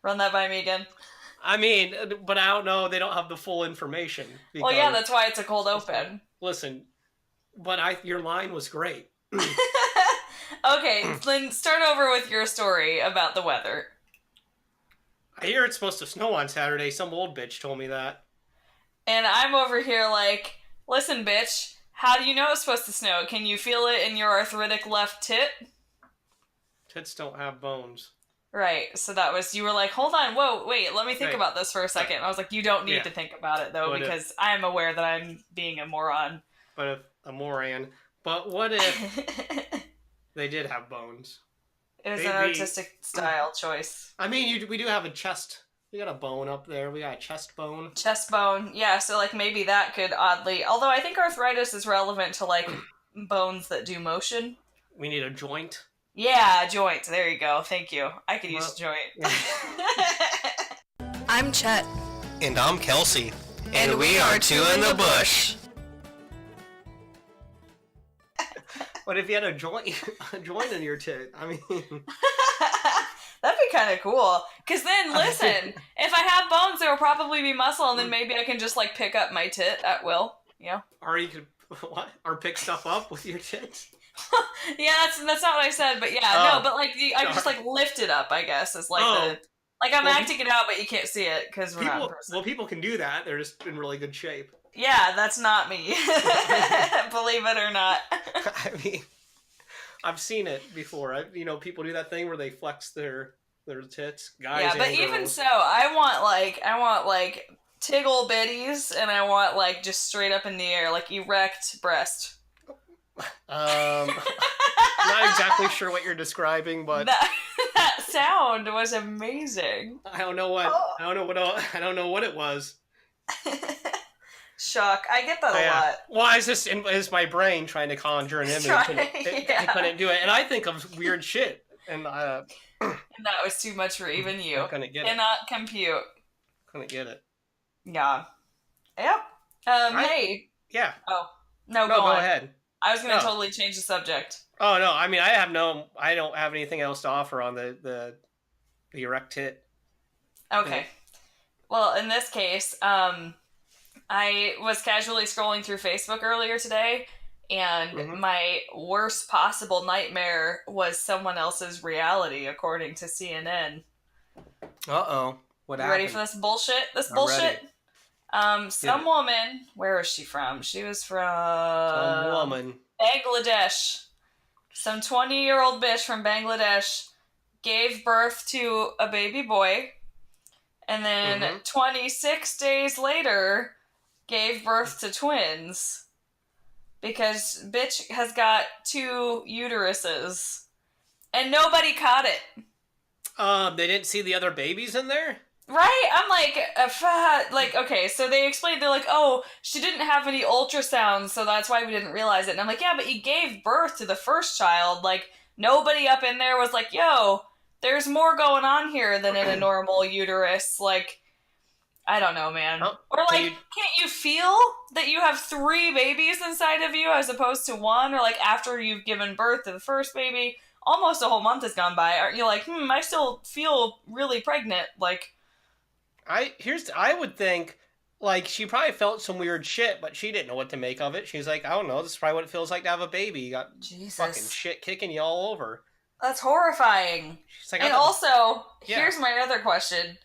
Run that by me again. I mean, but I don't know. They don't have the full information. Well, yeah, that's why it's a cold open. Listen, but your line was great. Okay, then start over with your story about the weather. I hear it's supposed to snow on Saturday. Some old bitch told me that. And I'm over here like, listen, bitch, how do you know it's supposed to snow? Can you feel it in your arthritic left tit? Tits don't have bones. Right, so you were like, hold on, whoa, wait, let me think about this for a second. And I was like, you don't need to think about it, though, because I'm aware that I'm being a moron. But what if they did have bones? It was an artistic style choice. I mean, we do have a chest. We got a bone up there. We got a chest bone. Chest bone, yeah, so, like, maybe that could oddly... Although I think arthritis is relevant to, like, bones that do motion. We need a joint. Yeah, a joint. There you go. Thank you. I could use a joint. Yeah. I'm Chet. And I'm Kelsey. And we are Two in the Bush. What if you had a joint in your tit? I mean... That'd be kind of cool. Because then, listen, if I have bones, there will probably be muscle, and then maybe I can just, like, pick up my tit at will. Yeah. Or you could... What? Or pick stuff up with your tits? Yeah, that's not what I said, but yeah, no, but like I just like lift it up, I guess, is like I'm acting it out, but you can't see it because we're not in person. Well, people can do that. They're just in really good shape. Yeah, that's not me. Believe it or not. I mean, I've seen it before. People do that thing where they flex their tits. Guys, yeah, but even so, I want like tiggle bitties, and I want like just straight up in the air, like erect breast. Not exactly sure what you're describing, but that sound was amazing. I don't know what it was. Shock. I get that a lot. Well, it's my brain trying to conjure an image, and I couldn't do it. And I think of weird shit, and and that was too much for even you. I couldn't get it. Cannot compute. Couldn't get it. Yeah. Yep. Hey. Yeah. Oh no, go ahead. I was going to totally change the subject. Oh, no. I mean, I don't have anything else to offer on the erect tit. Okay. Yeah. Well, in this case, I was casually scrolling through Facebook earlier today, and my worst possible nightmare was someone else's reality, according to CNN. Uh-oh. What happened? You ready for this bullshit? Ready. Some woman, where is she from? She was from... Some woman. Bangladesh. Some 20-year-old bitch from Bangladesh gave birth to a baby boy, and then 26 days later gave birth to twins. Because bitch has got 2 uteruses. And nobody caught it. They didn't see the other babies in there? Right? I'm like, okay, so they explained, they're like, oh, she didn't have any ultrasounds, so that's why we didn't realize it. And I'm like, yeah, but you gave birth to the first child. Like, nobody up in there was like, yo, there's more going on here than in a normal uterus. Like, I don't know, man. Oh, or like, can't you feel that you have 3 babies inside of you as opposed to 1? Or like, after you've given birth to the first baby, almost a whole month has gone by. Aren't you like, I still feel really pregnant, like... I would think, like, she probably felt some weird shit, but she didn't know what to make of it. She's like, I don't know, this is probably what it feels like to have a baby. You got fucking shit kicking you all over. That's horrifying. She's like, and also, here's my other question.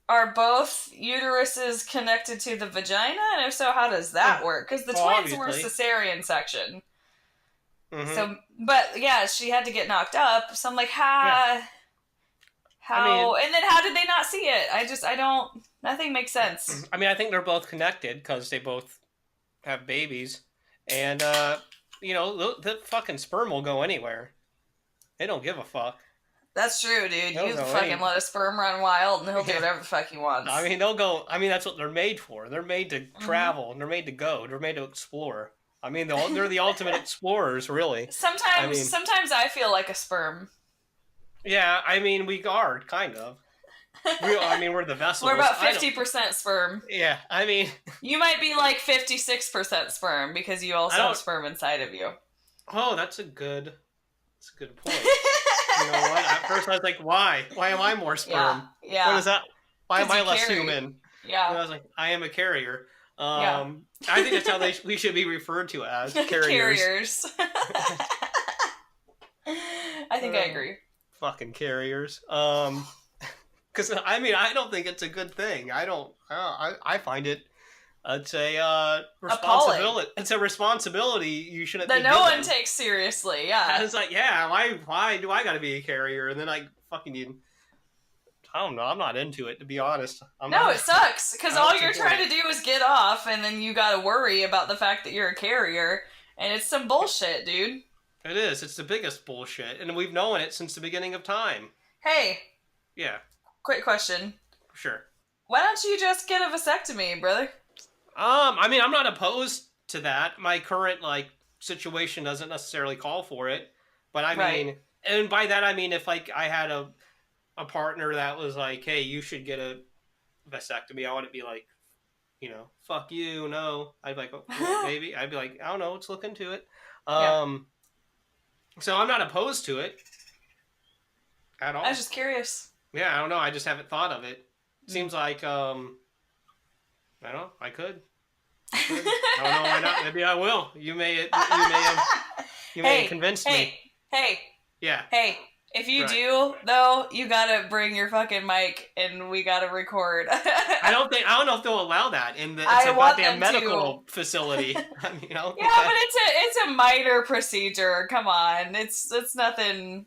Are both uteruses connected to the vagina? And if so, how does that work? Because the twins were cesarean section. So, but yeah, she had to get knocked up. So I'm like, How? And then how did they not see it? Nothing makes sense. I mean, I think they're both connected because they both have babies. And, the fucking sperm will go anywhere. They don't give a fuck. That's true, dude. You fucking let a sperm run wild and he'll do whatever the fuck he wants. I mean, that's what they're made for. They're made to travel and they're made to go. They're made to explore. I mean, they're the ultimate explorers, really. Sometimes I feel like a sperm. Yeah, I mean, we are, kind of. We're the vessels. We're about 50% sperm. Yeah, I mean... You might be like 56% sperm, because you also have sperm inside of you. Oh, that's a good point. You know what? At first I was like, why? Why am I more sperm? Yeah. What is that? Why am I less carry. human? Yeah. And I was like, I am a carrier. I think that's how we should be referred to as carriers. I think I agree. Fucking carriers. Because I mean, I don't think it's a good thing. I find it. It's a responsibility. Appalling. It's a responsibility you shouldn't. That be no given. one takes seriously. Yeah. It's like, why do I got to be a carrier? And then I fucking need. I don't know. I'm not into it, to be honest. It sucks because all you're trying to do is get off, and then you got to worry about the fact that you're a carrier, and it's some bullshit, dude. It is. It's the biggest bullshit, and we've known it since the beginning of time. Hey. Yeah. Quick question. Sure. Why don't you just get a vasectomy, brother? I mean, I'm not opposed to that. My current situation doesn't necessarily call for it, but I mean, and by that I mean if I had a partner that was like, hey, you should get a vasectomy, I wouldn't be like, fuck you, no. I'd be like, well, maybe. I'd be like, I don't know, let's look into it. So I'm not opposed to it at all. I was just curious. Yeah, I don't know. I just haven't thought of it. Seems like, I don't know. I could. I don't know why not. Maybe I will. You may have convinced me. Hey. Yeah. Hey. If you do, though, you gotta bring your fucking mic and we gotta record. I don't know if they'll allow that in it's a goddamn medical facility. I mean, but it's a minor procedure. Come on, it's nothing.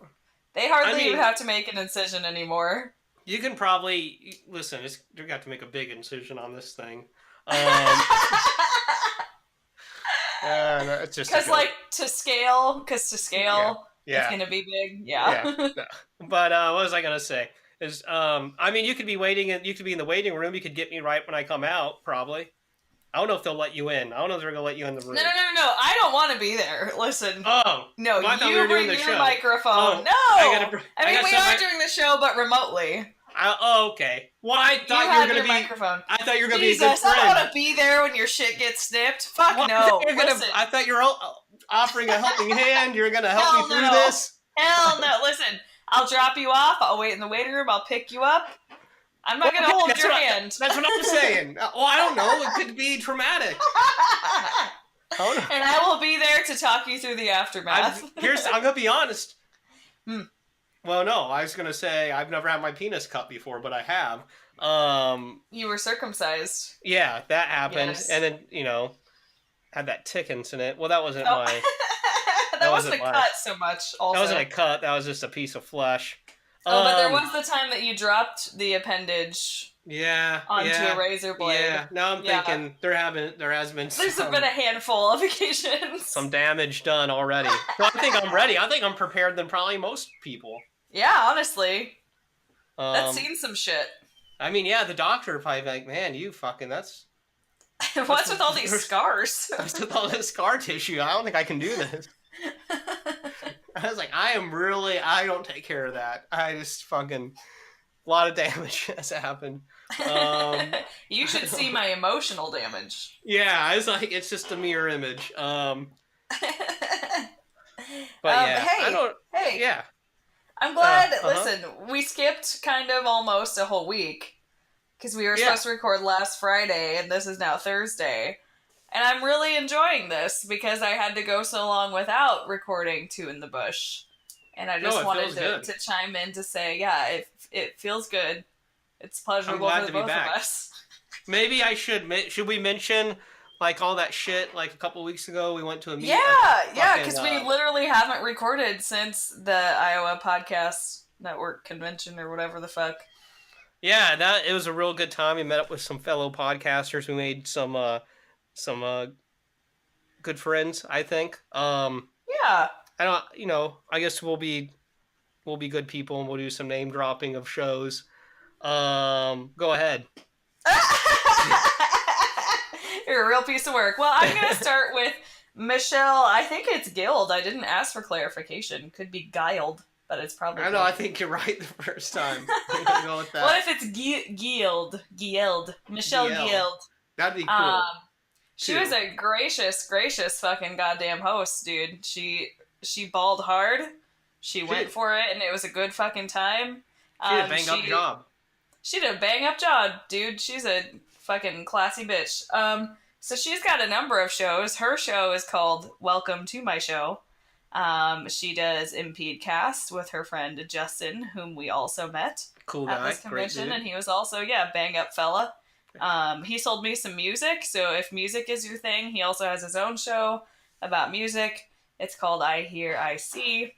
They hardly even have to make an incision anymore. You can probably listen. You got to make a big incision on this thing. No, it's just because to scale. Yeah. It's gonna be big. Yeah. But what was I gonna say? Is I mean, you could be you could be in the waiting room. You could get me right when I come out, probably. I don't know if they'll let you in. I don't know if they're gonna let you in the room. No. I don't want to be there. Listen. Oh. No, well, you bring your microphone. Oh, no. I mean, we are doing the show, but remotely. Okay. Well, I thought you were gonna be. Microphone. I thought you were gonna be a good friend. I don't want to be there when your shit gets snipped. Fuck no. I thought you were offering a helping hand. You're gonna help me through this. Hell no. Listen, I'll drop you off. I'll wait in the waiting room. I'll pick you up. I'm not gonna hold your hand. That's what I'm saying. Well, I don't know. It could be traumatic. And I will be there to talk you through the aftermath. I'm gonna be honest. Well, no, I was gonna say I've never had my penis cut before, but I have. You were circumcised. Yeah, that happened, yes. And then had that tick incident. Well, that wasn't my. That wasn't a cut so much. Also, that wasn't a cut. That was just a piece of flesh. But there was the time that you dropped the appendage. Yeah. Onto a razor blade. Yeah. Now I'm thinking there has been. There's been a handful of occasions. Some damage done already. So I think I'm ready. I think I'm prepared than probably most people. Yeah, honestly. That's seen some shit. I mean, yeah, the doctor probably like, man, you fucking that's. What's with all these scars? What's with all this scar tissue? I don't think I can do this. I was like, I don't take care of that. I just fucking, a lot of damage has happened. You should see my emotional damage. Yeah, I was like, it's just a mirror image. But yeah, yeah. I'm glad, listen, we skipped kind of almost a whole week because we were supposed to record last Friday and this is now Thursday. And I'm really enjoying this because I had to go so long without recording Two in the Bush. And I just wanted to chime in to say, it feels good. It's pleasurable for the both of us. Maybe I should we mention all that shit a couple weeks ago we went to a meeting. Yeah, because we literally haven't recorded since the Iowa Podcast Network convention or whatever the fuck. Yeah, it was a real good time. We met up with some fellow podcasters. We made some good friends, I think. Yeah. I guess we'll be good people and we'll do some name dropping of shows. Go ahead. You're a real piece of work. Well, I'm going to start with Michelle. I think it's Guild. I didn't ask for clarification. Could be Guiled, but it's probably I know, I think you're right the first time. I'm gonna go with that. What if it's Guild? Michelle Guild. That'd be cool. She was a gracious fucking goddamn host, dude. She balled hard. She went for it, and it was a good fucking time. She did a bang-up job. She did a bang-up job, dude. She's a fucking classy bitch. So she's got a number of shows. Her show is called Welcome to My Show. She does Impede Cast with her friend Justin, whom we also met Cool at guy. this convention, Great dude. and he was also, bang-up fella. He sold me some music, so if music is your thing, he also has his own show about music. It's called I Hear, I See.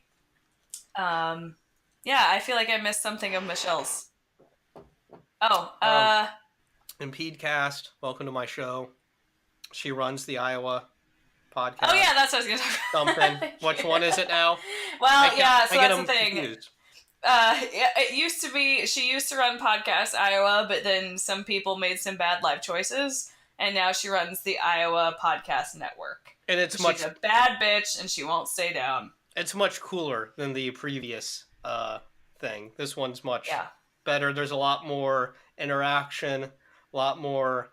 I feel like I missed something of Michelle's. Impede Cast, welcome to my show. She runs the Iowa podcast. Oh yeah, that's what I was going to talk about. Something. Which one is it now? Well, so that's the thing. Confused. It used to be, she used to run Podcast Iowa, but then some people made some bad life choices, and now she runs the Iowa Podcast Network. And she's a bad bitch, and she won't stay down. It's much cooler than the previous thing. This one's much better. There's a lot more interaction, a lot more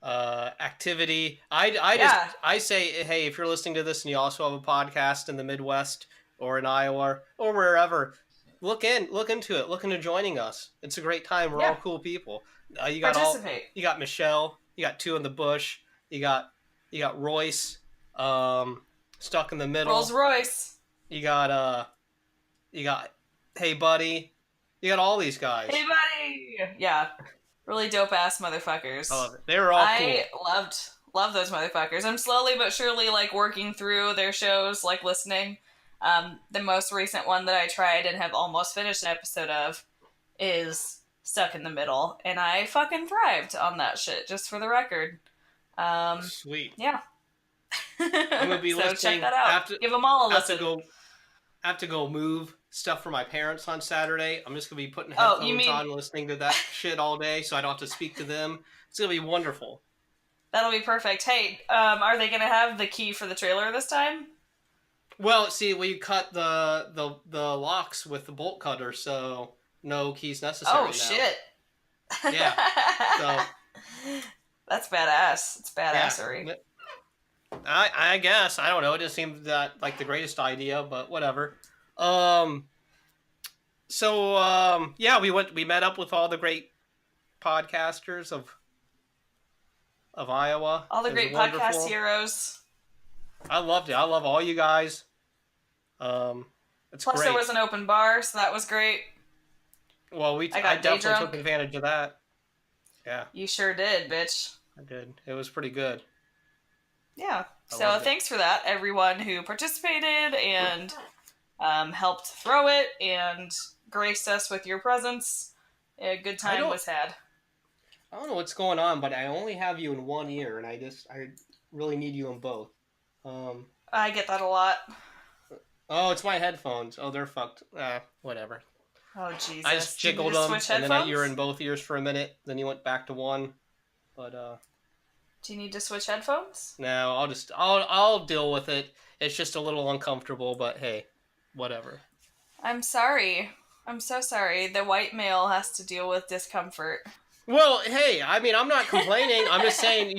activity. I say, hey, if you're listening to this and you also have a podcast in the Midwest or in Iowa or wherever, look into it. Look into joining us. It's a great time. We're all cool people. You got Participate. You got Michelle. You got Two in the Bush. You got Royce. Stuck in the middle. Rolls Royce. You got Hey Buddy. You got all these guys. Hey Buddy. Yeah. Really dope ass motherfuckers. I love it. They were all cool. I love those motherfuckers. I'm slowly but surely working through their shows, listening. The most recent one that I tried and have almost finished an episode of is Stuck in the Middle, and I fucking thrived on that shit, just for the record. Sweet. Yeah. I'm gonna be so listening. check that out. Give them all a listen. I have to go move stuff for my parents on Saturday. I'm just gonna be putting headphones on, listening to that shit all day, so I don't have to speak to them. It's gonna be wonderful. That'll be perfect. Hey, are they gonna have the key for the trailer this time? Well, see, we cut the locks with the bolt cutter, so no keys necessary. Oh now. shit! Yeah. So that's badass. It's badassery. Yeah. I guess, I don't know. It just seemed that the greatest idea, but whatever. We met up with all the great podcasters of Iowa. All the great podcast heroes. I loved it. I love all you guys. It's Plus, great. there was an open bar, so that was great. Well, I definitely took advantage of that. Yeah. You sure did, bitch. I did. It was pretty good. Yeah. So thanks for that, everyone who participated and helped throw it and graced us with your presence. A good time was had. I don't know what's going on, but I only have you in one ear, and I really need you in both. I get that a lot. Oh, it's my headphones. Oh, they're fucked. Whatever. Oh, Jesus. I just jiggled them, and then you were in both ears for a minute, then you went back to one. But, do you need to switch headphones? No, I'll deal with it. It's just a little uncomfortable, but hey, whatever. I'm sorry. I'm so sorry. The white male has to deal with discomfort. Well, hey, I mean, I'm not complaining. I'm just saying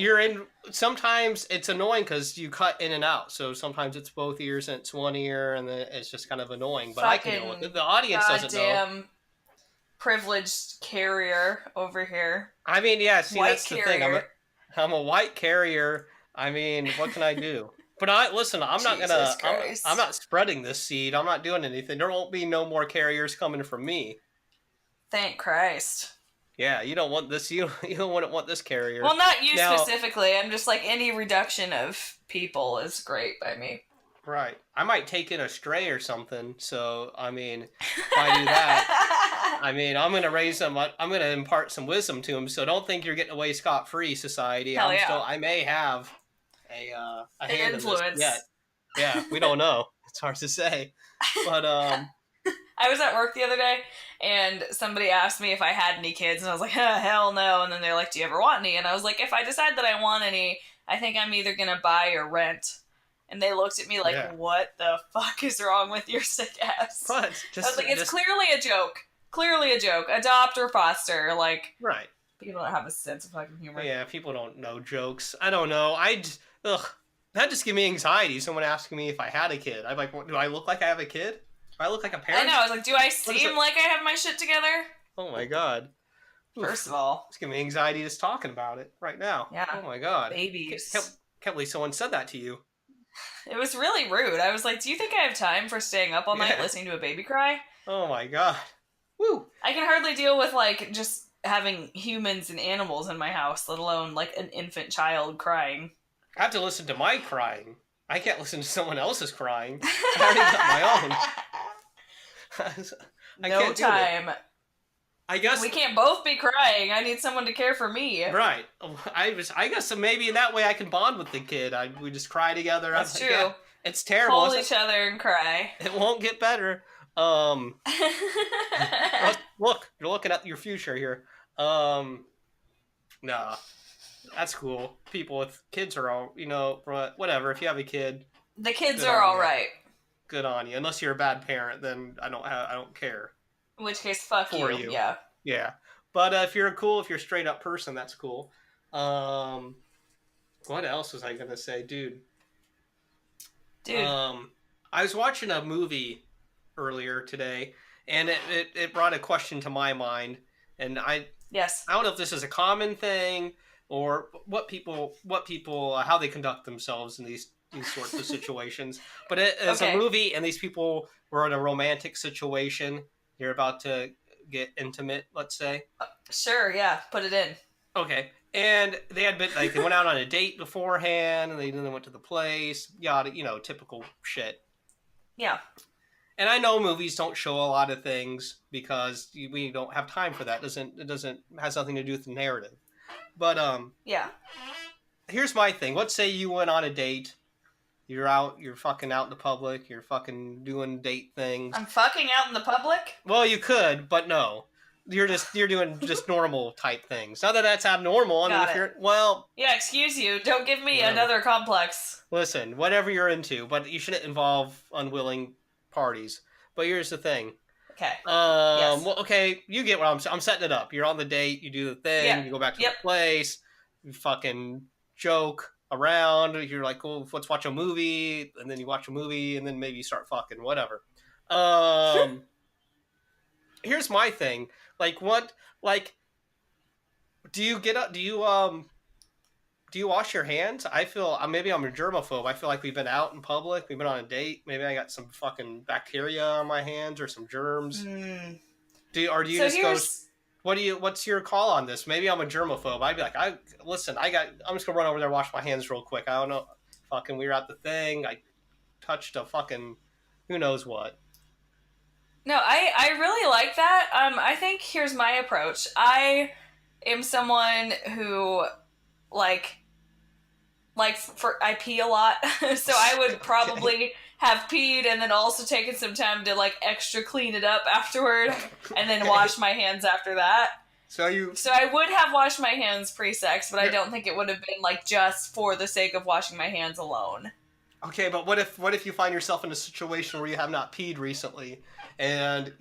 sometimes it's annoying because you cut in and out. So sometimes it's both ears and it's one ear, and then it's just kind of annoying. But I can deal with it. The audience doesn't know. Goddamn privileged carrier over here. I mean, yeah, see, white that's carrier. The thing. I'm a white carrier. I mean, what can I do? But I'm not spreading this seed. I'm not doing anything. There won't be no more carriers coming from me. Thank Christ. Yeah, you don't want this. You don't want this carrier. Well, not you specifically. I'm just any reduction of people is great by me. Right. I might take in a stray or something. So I mean, if I do that, I mean, I'm gonna raise them. I'm gonna impart some wisdom to them. So don't think you're getting away scot-free, society. Hell yeah. I may have a hand influence. In this. Yeah, we don't know. It's hard to say, but I was at work the other day, and somebody asked me if I had any kids, and I was like, hell no. And then they're like, do you ever want any? And I was like, if I decide that I want any, I think I'm either gonna buy or rent. And they looked at me like, what the fuck is wrong with your sick ass? What? I was like, it's clearly a joke. Clearly a joke. Adopt or foster. Right. People don't have a sense of fucking humor. Yeah, people don't know jokes. I don't know. That just give me anxiety. Someone asking me if I had a kid. I'm like, do I look like I have a kid? Do I look like a parent? I know. I was like, do I seem like I have my shit together? Oh my god. First of all, it's giving me anxiety just talking about it right now. Yeah. Oh my god. Babies. Can't believe someone said that to you. It was really rude. I was like, do you think I have time for staying up all night listening to a baby cry? Oh my god. Woo. I can hardly deal with, like, just having humans and animals in my house, let alone, like, an infant child crying. I have to listen to my crying. I can't listen to someone else's crying. I already got my own. I no can't time. I guess we can't both be crying. I need someone to care for me. Right. I guess maybe in that way I can bond with the kid. We just cry together. That's true. Yeah, it's terrible. Hold each other and cry. It won't get better. Look, you're looking at your future here. Nah. That's cool. People with kids are all, whatever. If you have a kid, the kids are all right. Good on you. Unless you're a bad parent, then I don't care. In which case, fuck you. Yeah. Yeah. But if you're a straight up person, that's cool. What else was I gonna say, dude? I was watching a movie earlier today, and it brought a question to my mind, and I don't know if this is a common thing or what people how they conduct themselves in these sorts of situations. But it's a movie, and these people were in a romantic situation. You're about to get intimate, let's say. Sure, yeah. Put it in. Okay. And they had been, they went out on a date beforehand, and then went to the place. Yada, typical shit. Yeah. And I know movies don't show a lot of things because we don't have time for that. It has nothing to do with the narrative. But, yeah. Here's my thing. Let's say you went on a date. You're fucking out in the public. You're fucking doing date things. I'm fucking out in the public? Well, you could, but no. You're doing just normal type things. Not that that's abnormal. I mean, yeah, excuse you. Don't give me another complex. Listen, whatever you're into, but you shouldn't involve unwilling parties. But here's the thing. Okay. Yes. Well, okay, you get what I'm setting it up. You're on the date. You do the thing. You go back to the place. You fucking joke around. You're like, well, let's watch a movie, and then you watch a movie, and then maybe you start fucking whatever. Here's my thing. Do you get up? Do you wash your hands? I feel maybe I'm a germaphobe. I feel like we've been out in public. We've been on a date. Maybe I got some fucking bacteria on my hands or some germs. Do you just go? What's your call on this? Maybe I'm a germaphobe. I'd be like, I'm just gonna run over there and wash my hands real quick. I don't know. Fucking, we were at the thing. I touched a fucking who knows what. No, I really like that. I think here's my approach. I am someone who I pee a lot, so I would probably have peed and then also taken some time to extra clean it up afterward, and then wash my hands after that. So I would have washed my hands pre-sex, but I don't think it would have been just for the sake of washing my hands alone. Okay, but what if you find yourself in a situation where you have not peed recently, and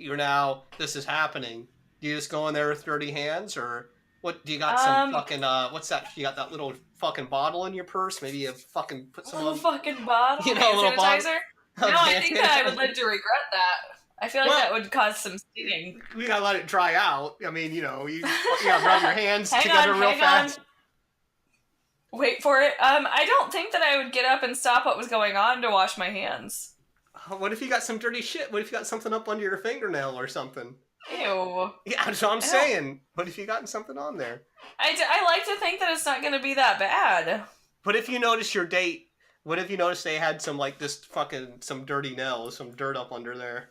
this is happening? Do you just go in there with dirty hands, or what? Do you got some fucking what's that? You got that little fucking bottle in your purse? Maybe you fucking put some fucking bottle. A little bottle. No, I think that I would live to regret that. I feel like that would cause some stinging. We gotta let it dry out. I mean, you gotta rub your hands together real fast. Wait for it. I don't think that I would get up and stop what was going on to wash my hands. What if you got some dirty shit? What if you got something up under your fingernail or something? Ew. Yeah, that's what I'm saying. What if you gotten something on there? I like to think that it's not going to be that bad. But if you notice your date, what if you noticed they had some some dirty nails, some dirt up under there?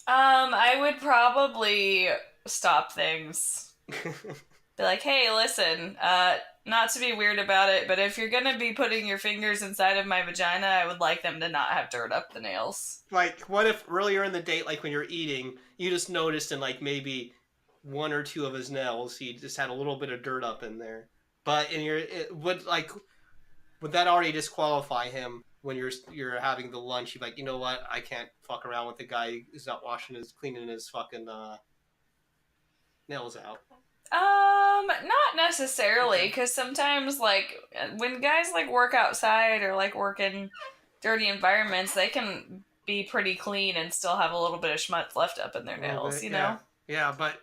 I would probably stop things. Be like, hey, listen, not to be weird about it, but if you're gonna be putting your fingers inside of my vagina, I would like them to not have dirt up the nails. What if earlier in the date, when you're eating, you just noticed in maybe one or two of his nails, he just had a little bit of dirt up in there. But would that already disqualify him when you're having the lunch? You're like, you know what? I can't fuck around with the guy who's not cleaning his fucking nails out. Not necessarily, because sometimes, like, when guys, like, work outside or, like, work in dirty environments, they can be pretty clean and still have a little bit of schmutz left up in their nails, you know? Yeah, but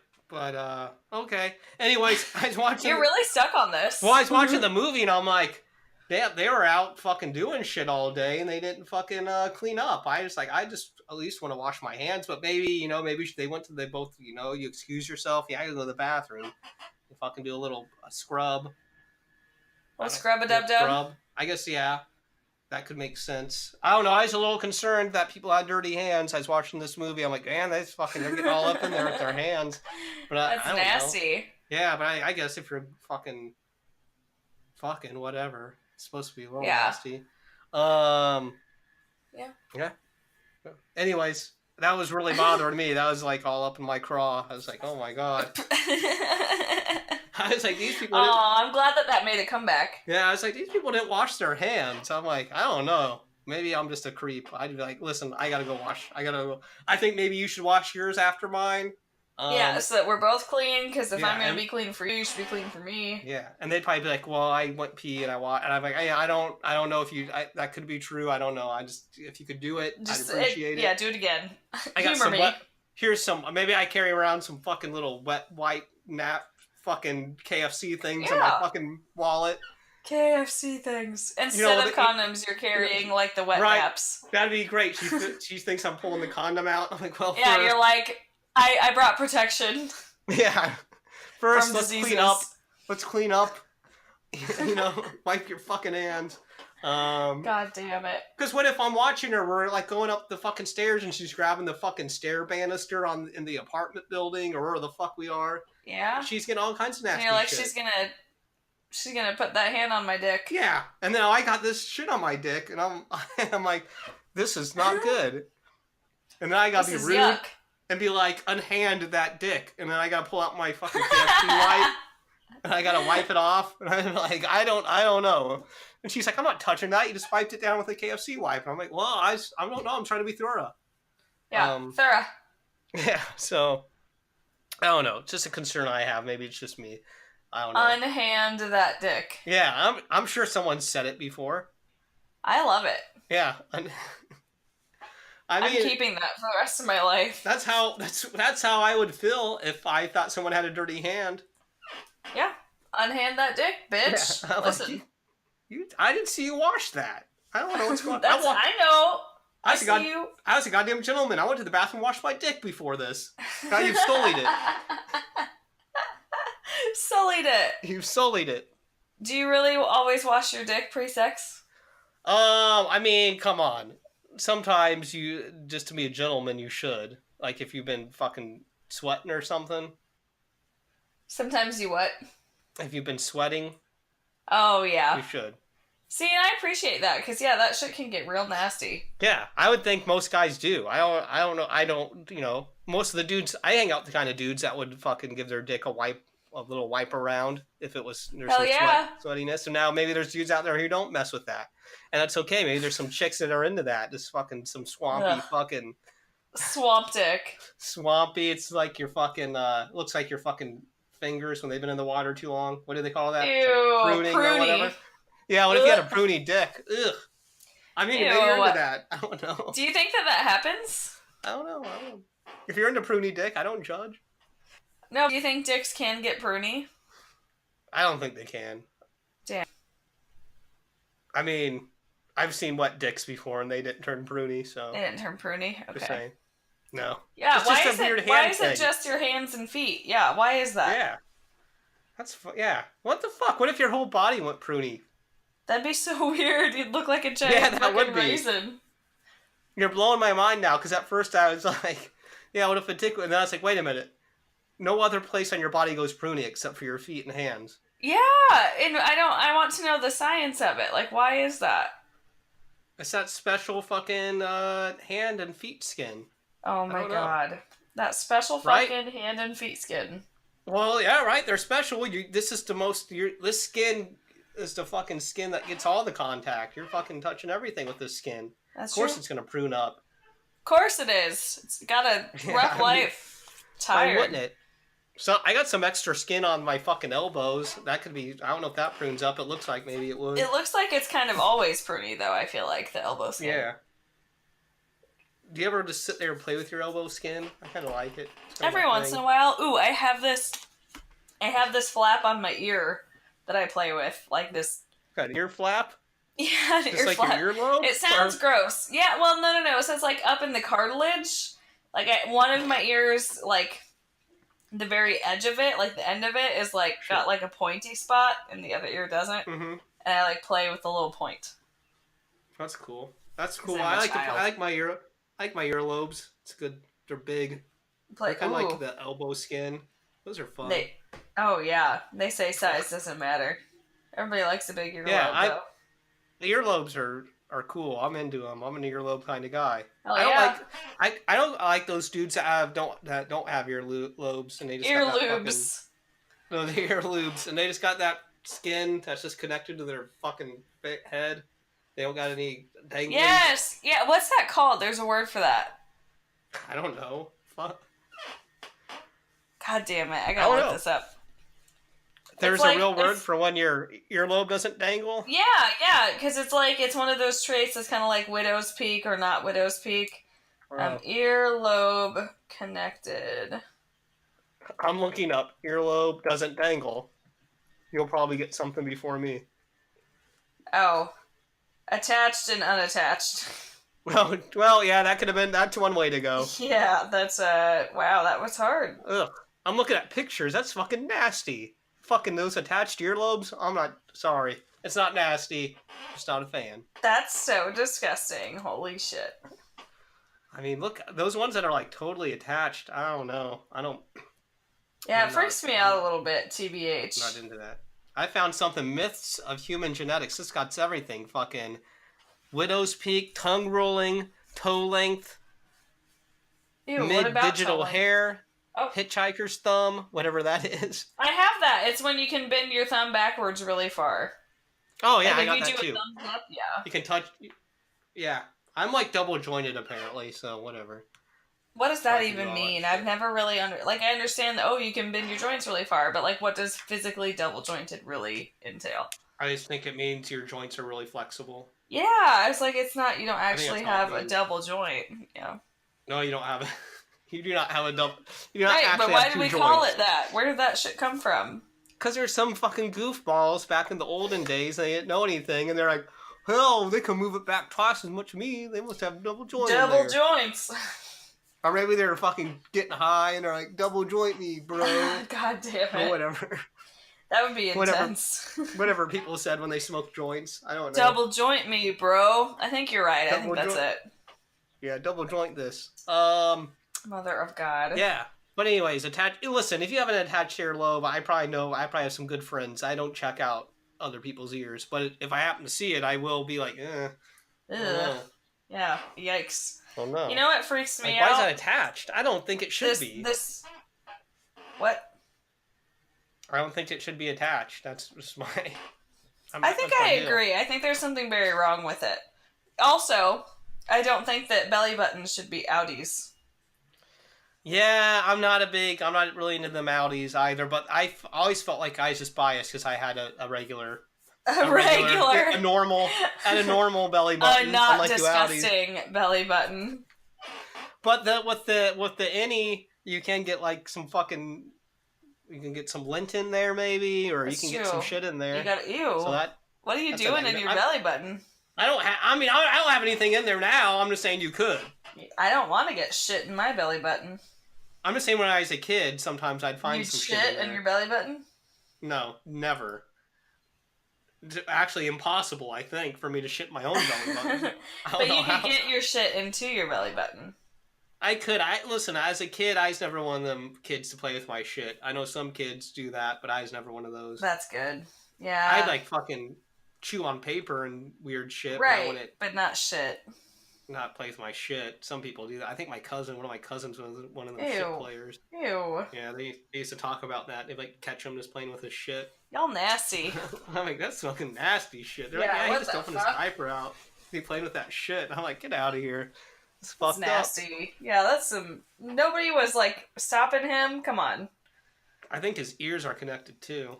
okay. Anyways, I was watching. You're really stuck on this. Well, I was watching the movie and I'm like, damn, they were out fucking doing shit all day and they didn't fucking clean up. I just at least want to wash my hands, but maybe they both, you excuse yourself. Yeah, I go to the bathroom. You fucking do a little scrub. Well, scrub-a-dub-dub? Scrub. I guess, yeah. That could make sense. I don't know. I was a little concerned that people had dirty hands. I was watching this movie. I'm like, man, they're getting all up in there with their hands. But That's I don't nasty. know. Yeah, but I guess if you're fucking whatever, it's supposed to be a little nasty. Yeah. Anyways, that was really bothering me. That was like all up in my craw. I was like, oh my god. I was like, these people. Oh, I'm glad that made a comeback. Yeah, I was like, these people didn't wash their hands. I'm like, I don't know. Maybe I'm just a creep. I'd be like, listen, I gotta go wash. I think maybe you should wash yours after mine. Yeah, so that we're both clean, because if I'm going to be clean for you should be clean for me. Yeah, and they'd probably be like, well, I went pee and I walked, and I'm like, I don't know if that could be true. I don't know. If you could do it, I'd appreciate it. Yeah, do it again. I got some here's some, maybe I carry around some fucking little wet wipe nap fucking KFC things in my fucking wallet. KFC things. Instead of condoms, you're carrying, like, the wet naps. That'd be great. She thinks I'm pulling the condom out. I'm like, well, yeah, you're like, I brought protection. Yeah. First, let's diseases. clean up. Let's clean up. Wipe your fucking hands. God damn it. Because what if I'm watching her, we're like going up the fucking stairs and she's grabbing the fucking stair banister in the apartment building or wherever the fuck we are. Yeah. She's getting all kinds of nasty and you're like, shit. she's gonna put that hand on my dick. Yeah. And then I got this shit on my dick and I'm like, this is not good. And then I gotta be rude. Yuck. And be like, unhand that dick. And then I gotta pull out my fucking KFC wipe. And I gotta wipe it off. And I'm like, I don't know. And she's like, I'm not touching that. You just wiped it down with a KFC wipe. And I'm like, well, I don't know. I'm trying to be thorough. Yeah, thorough. Yeah, so, I don't know. It's just a concern I have. Maybe it's just me. I don't know. Unhand that dick. Yeah, I'm sure someone said it before. I love it. Yeah. I'm keeping that for the rest of my life. That's how I would feel if I thought someone had a dirty hand. Yeah. Unhand that dick, bitch. Yeah, Listen. I didn't see you wash that. I don't know what's going on. I know. I was a goddamn gentleman. I went to the bathroom and washed my dick before this. Now you've sullied it. Sullied it. You've sullied it. Do you really always wash your dick pre-sex? I mean, come on. Sometimes just to be a gentleman, you should. Like if you've been fucking sweating or something. Sometimes you what? If you've been sweating. Oh, yeah. You should. See, and I appreciate that, because, yeah, that shit can get real nasty. Yeah, I would think most guys do. I don't know, most of the dudes, I hang out with the kind of dudes that would fucking give their dick a little wipe around if it was, there's some sweatiness. So now maybe there's dudes out there who don't mess with that. And that's okay. Maybe there's some chicks that are into that. Just fucking some swampy fucking... Swamp dick. Swampy. It's like your fucking, looks like your fucking fingers when they've been in the water too long. What do they call that? Ew, like pruning or whatever. Yeah, what if you had a pruny dick? Ugh. I mean, maybe you're into that. I don't know. Do you think that happens? I don't know. If you're into pruny dick, I don't judge. No, do you think dicks can get pruny? I don't think they can. Damn. I mean, I've seen wet dicks before and they didn't turn pruny, so... They didn't turn pruny? Okay. Just saying. No. Yeah, why is it just your hands and feet? Yeah, why is that? Yeah. Yeah. What the fuck? What if your whole body went pruny? That'd be so weird. You'd look like a giant fucking raisin. You're blowing my mind now, because at first I was like, yeah, what if a dick... And then I was like, wait a minute. No other place on your body goes pruny except for your feet and hands. Yeah, and I want to know the science of it. Like, why is that? It's that special fucking hand and feet skin. Oh my god. That special fucking hand and feet skin. Well, yeah, right. They're special. This skin is the fucking skin that gets all the contact. You're fucking touching everything with this skin. That's true. Of course true. It's going to prune up. Of course it is. It's got a rough life. Tired. Why wouldn't it? So I got some extra skin on my fucking elbows. That could be. I don't know if that prunes up. It looks like maybe it would. It looks like it's kind of always pruny, though, I feel like, the elbow skin. Yeah. Do you ever just sit there and play with your elbow skin? I kind of like it. Every once in a while. Ooh, I have this flap on my ear that I play with, like this. Got an ear flap? Yeah, an Just ear like flap. your earlobe? It sounds gross. Yeah, well, no. So it's like up in the cartilage. Like one of my ears, like the very edge of it, like the end of it, is like got like a pointy spot, and the other ear doesn't. Mm-hmm. And I like play with the little point. That's cool. That's cool. I'm a I like child. my ear. I like my earlobes. It's good. They're big. I kind of like the elbow skin. Those are fun. Oh yeah, they say size doesn't matter. Everybody likes a big earlobe. Yeah, though. the earlobes are cool. I'm into them. I'm an earlobe kind of guy. Hell I don't yeah. I don't like those dudes that don't have earlobes and they just got that Earlobes. no, the earlobes and they just got that skin that's just connected to their fucking head. They don't got any dangling. Yes. Yeah. What's that called? There's a word for that. I don't know. Fuck. God damn it! I gotta look this up. There's like, a real word for when your earlobe doesn't dangle? Yeah, because it's one of those traits that's kind of like widow's peak or not widow's peak. Earlobe connected. I'm looking up. Earlobe doesn't dangle. You'll probably get something before me. Oh. Attached and unattached. Well, yeah, that's one way to go. Yeah, that's, wow, that was hard. Ugh. I'm looking at pictures. That's fucking nasty. Fucking those attached earlobes. I'm not sorry. It's not nasty. Just not a fan. That's so disgusting. Holy shit. I mean, look, those ones that are like totally attached. I don't know. Yeah, it freaks me out a little bit, TBH. Not into that. I found something. Myths of human genetics. This got everything. Fucking widow's peak, tongue rolling, toe length, Ew, mid-digital hair, oh. hitchhiker's thumb, whatever that is. I have that. It's when you can bend your thumb backwards really far. Oh, yeah, like I got that if you too. do a thumbs up, yeah. You can touch... Yeah. I'm like double jointed apparently, so whatever. What does that even mean? I've never really I understand that, you can bend your joints really far, but like what does physically double jointed really entail? I just think it means your joints are really flexible. Yeah, I was like, it's not, you don't actually have a double joint. Yeah. No, you don't have it. You do not have a double. You do not right, actually but why did we call it that? Where did that shit come from? Because there's some fucking goofballs back in the olden days. They didn't know anything, and they're like, "Hell, they can move it back twice as much as me. They must have double joints." Double joints. Or maybe they're fucking getting high and they're like, "Double joint me, bro." God damn it. Or whatever. That would be intense. Whatever people said when they smoked joints. I don't know. Double joint me, bro. I think you're right. I think that's it. Yeah, double joint this. Mother of God. Yeah. But anyways, listen, if you have an attached earlobe, I probably have some good friends. I don't check out other people's ears. But if I happen to see it, I will be like, Ugh. Yeah, yikes. Oh no. You know what freaks me out? Why is that attached? I don't think it should be. What? I don't think it should be attached. That's just my... I think I agree. I think there's something very wrong with it. Also, I don't think that belly buttons should be outies. Yeah, I'm not really into the outies either, but I've always felt like I was just biased because I had a regular... A normal belly button. A not disgusting belly button. But with the innie, you can get like some fucking... You can get some lint in there, maybe, or That's you can true. get some shit in there. You got ew. So what are you doing in your belly button? I don't have anything in there now. I'm just saying you could. I don't want to get shit in my belly button. I'm just saying when I was a kid, sometimes I'd find some shit in your belly button. No, never. It's actually impossible, I think, for me to shit my own belly button. But you can get your shit into your belly button. I could. Listen, as a kid, I was never one of them kids to play with my shit. I know some kids do that, but I was never one of those. That's good. Yeah. I'd like fucking chew on paper and weird shit. Right, but not shit. Not play with my shit. Some people do that. I think one of my cousins was one of those shit players. Ew. Yeah, they used to talk about that. They'd like catch him just playing with his shit. Y'all nasty. I'm like, that's fucking nasty shit. They're like, he just opened his diaper out. He played with that shit. I'm like, get out of here. It's fucked nasty. Up. Yeah, that's some... Nobody was, like, stopping him. Come on. I think his ears are connected too.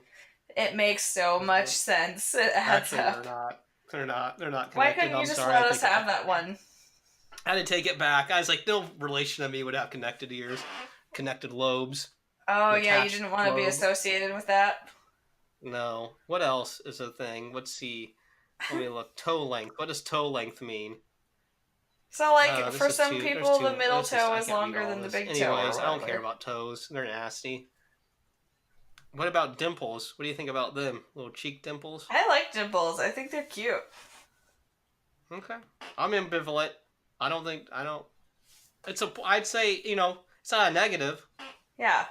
It makes so much sense. It adds Actually, up. they're not. They're not Why connected. couldn't you I'm just sorry. let us have that one? I had to take it back. I was like, no relation to me would have connected ears, connected lobes. Oh, yeah, you didn't want to be associated with that? No. What else is a thing? Let's see. Let me look. Toe length. What does toe length mean? So, like, for some people, the middle toe is longer than the big toe. Anyways, I don't care about toes. They're nasty. What about dimples? What do you think about them? Little cheek dimples? I like dimples. I think they're cute. Okay. I'm ambivalent. I'd say, it's not a negative. Yeah.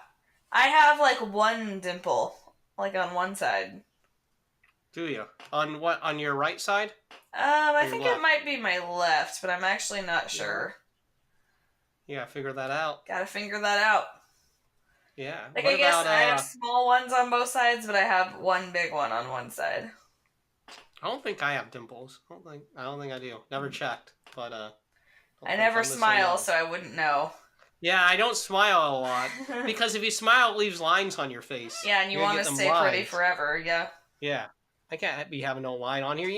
I have, like, one dimple. Like, on one side. Do you? On what? On your right side? I think it might be my left, but I'm actually not sure. Yeah, figure that out. Gotta figure that out. Yeah. Like, I guess I have small ones on both sides, but I have one big one on one side. I don't think I have dimples. I don't think I do. Never checked, but I never smile, so I wouldn't know. Yeah, I don't smile a lot because if you smile, it leaves lines on your face. Yeah, and you want to stay pretty forever. Yeah. Yeah. I can't be having no line on here.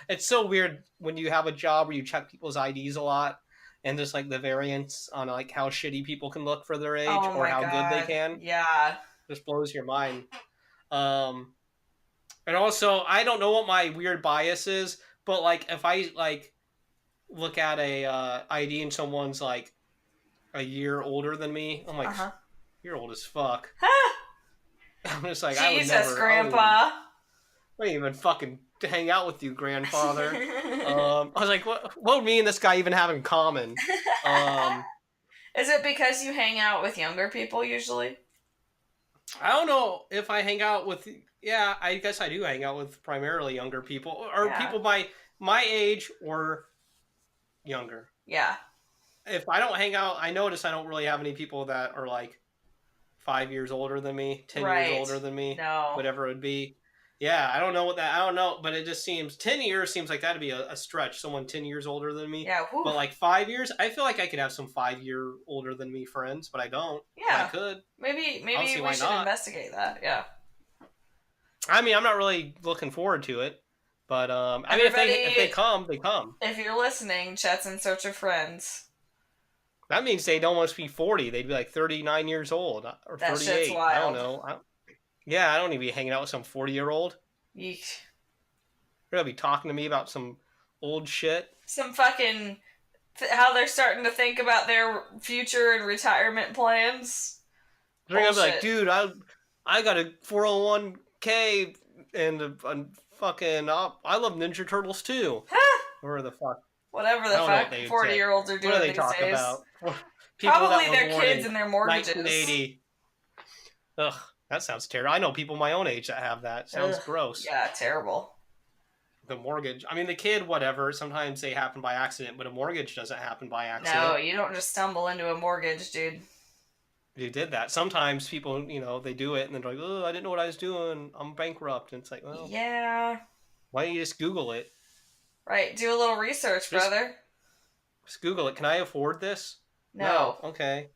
It's so weird when you have a job where you check people's IDs a lot, and there's like the variance on like how shitty people can look for their age or how good they can. Yeah. Just blows your mind. And also, I don't know what my weird bias is, but like if I like look at a ID and someone's like a year older than me, I'm like, you're old as fuck. I'm just like, Jesus, Grandpa. I wouldn't even fucking hang out with you, grandfather. I was like, what would me and this guy even have in common? Is it because you hang out with younger people usually? I don't know if I hang out with... Yeah, I guess I do hang out with primarily younger people. Or people my age or younger. Yeah. If I don't hang out, I notice I don't really have any people that are like 5 years older than me, 10 years older than me, whatever it would be. Yeah, I don't know, but it just seems 10 years seems like that'd be a stretch. Someone 10 years older than me. Yeah, but like 5 years, I feel like I could have some 5-year older than me friends, but I don't. Yeah, I could. Maybe we should investigate that. Yeah. I mean, I'm not really looking forward to it, but I mean, if they come, they come. If you're listening, Chet's in search of friends. That means they'd almost be 40. They'd be like 39 years old or 38. That shit's wild. I don't know. I don't need to be hanging out with some 40-year-old. Yeek. They're going to be talking to me about some old shit. Some fucking... how they're starting to think about their future and retirement plans. They're going to be like, dude, I got a 401k and a fucking... I love Ninja Turtles too. Or the fuck. Whatever the fuck 40-year-olds are doing these days. What do they talk about? Probably their kids and their mortgages. 1980. Ugh. That sounds terrible. I know people my own age that have that. Sounds gross. Yeah, terrible. The mortgage. I mean, the kid, whatever. Sometimes they happen by accident, but a mortgage doesn't happen by accident. No, you don't just stumble into a mortgage, dude. You did that. Sometimes people, they do it, and then they're like, oh, I didn't know what I was doing. I'm bankrupt. And it's like, well... Yeah. Why don't you just Google it? Right. Do a little research, brother. Just Google it. Can I afford this? No. Okay.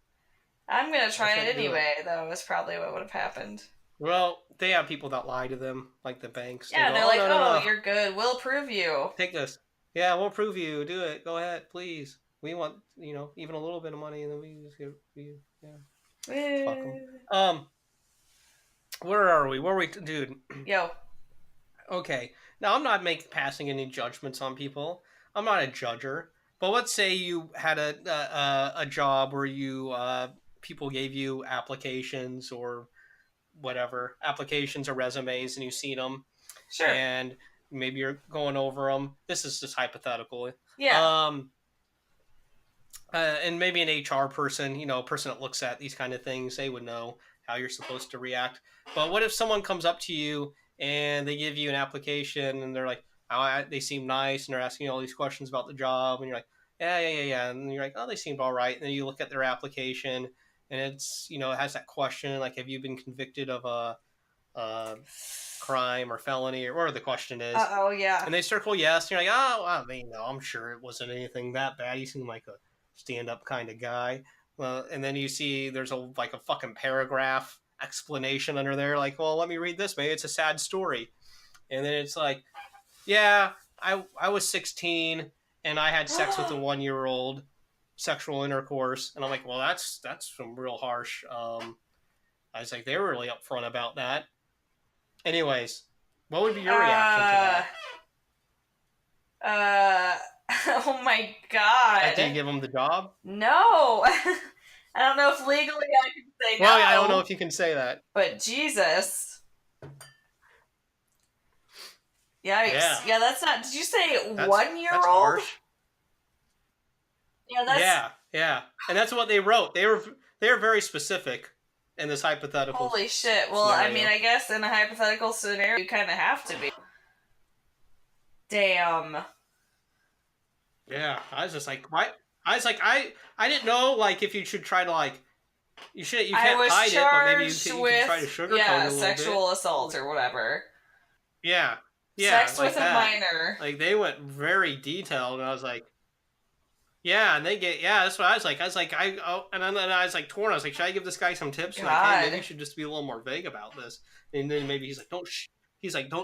I'm going to try it anyway, though, is probably what would have happened. Well, they have people that lie to them, like the banks. Yeah, they're like, no, you're good. We'll prove you. Take this. Yeah, we'll prove you. Do it. Go ahead, please. We want, even a little bit of money, and then we just give you, yeah. Fuck them. Where are we? Dude? Yo. Okay. Now, I'm not passing any judgments on people. I'm not a judger. But let's say you had a job where you... people gave you applications or whatever, applications or resumes, and you've seen them. Sure. And maybe you're going over them. This is just hypothetical. Yeah. And maybe an HR person, a person that looks at these kind of things, they would know how you're supposed to react. But what if someone comes up to you and they give you an application and they're like, they seem nice and they're asking you all these questions about the job, and you're like, yeah. And you're like, oh, they seemed all right. And then you look at their application, and it's, it has that question, like, have you been convicted of a crime or felony, or whatever the question is. Oh, yeah. And they circle yes, and you're like, oh, well, I'm sure it wasn't anything that bad. He seemed like a stand-up kind of guy. And then you see there's a fucking paragraph explanation under there, like, well, let me read this. Maybe it's a sad story. And then it's like, yeah, I was 16 and I had sex with a 1-year-old, sexual intercourse. And I'm like, well, that's some real harsh. I was like, they were really upfront about that. Anyways, what would be your reaction to that? Oh my god. Like, do you give them the job? No. I don't know if legally I can say Well, no. I don't know if you can say that. But Jesus. Yikes. Yeah, that's not... Did you say 1-year-old? That's harsh. Yeah, that's... Yeah. And that's what they wrote. They were very specific in this hypothetical. Holy shit. Well, scenario. I mean, I guess in a hypothetical scenario, you kind of have to be. Damn. Yeah, I was just like, what? I was like, I didn't know, like, if you should try to, like, you can't hide it, but maybe you can try to sugarcoat it a little sexual bit. assault or whatever. Yeah. Sex like with that. a minor. Like, they went very detailed, and I was like, yeah, and that's what I was like. And then I was like torn. I was like, should I give this guy some tips? And like, hey, maybe you should just be a little more vague about this. And then maybe he's like, don't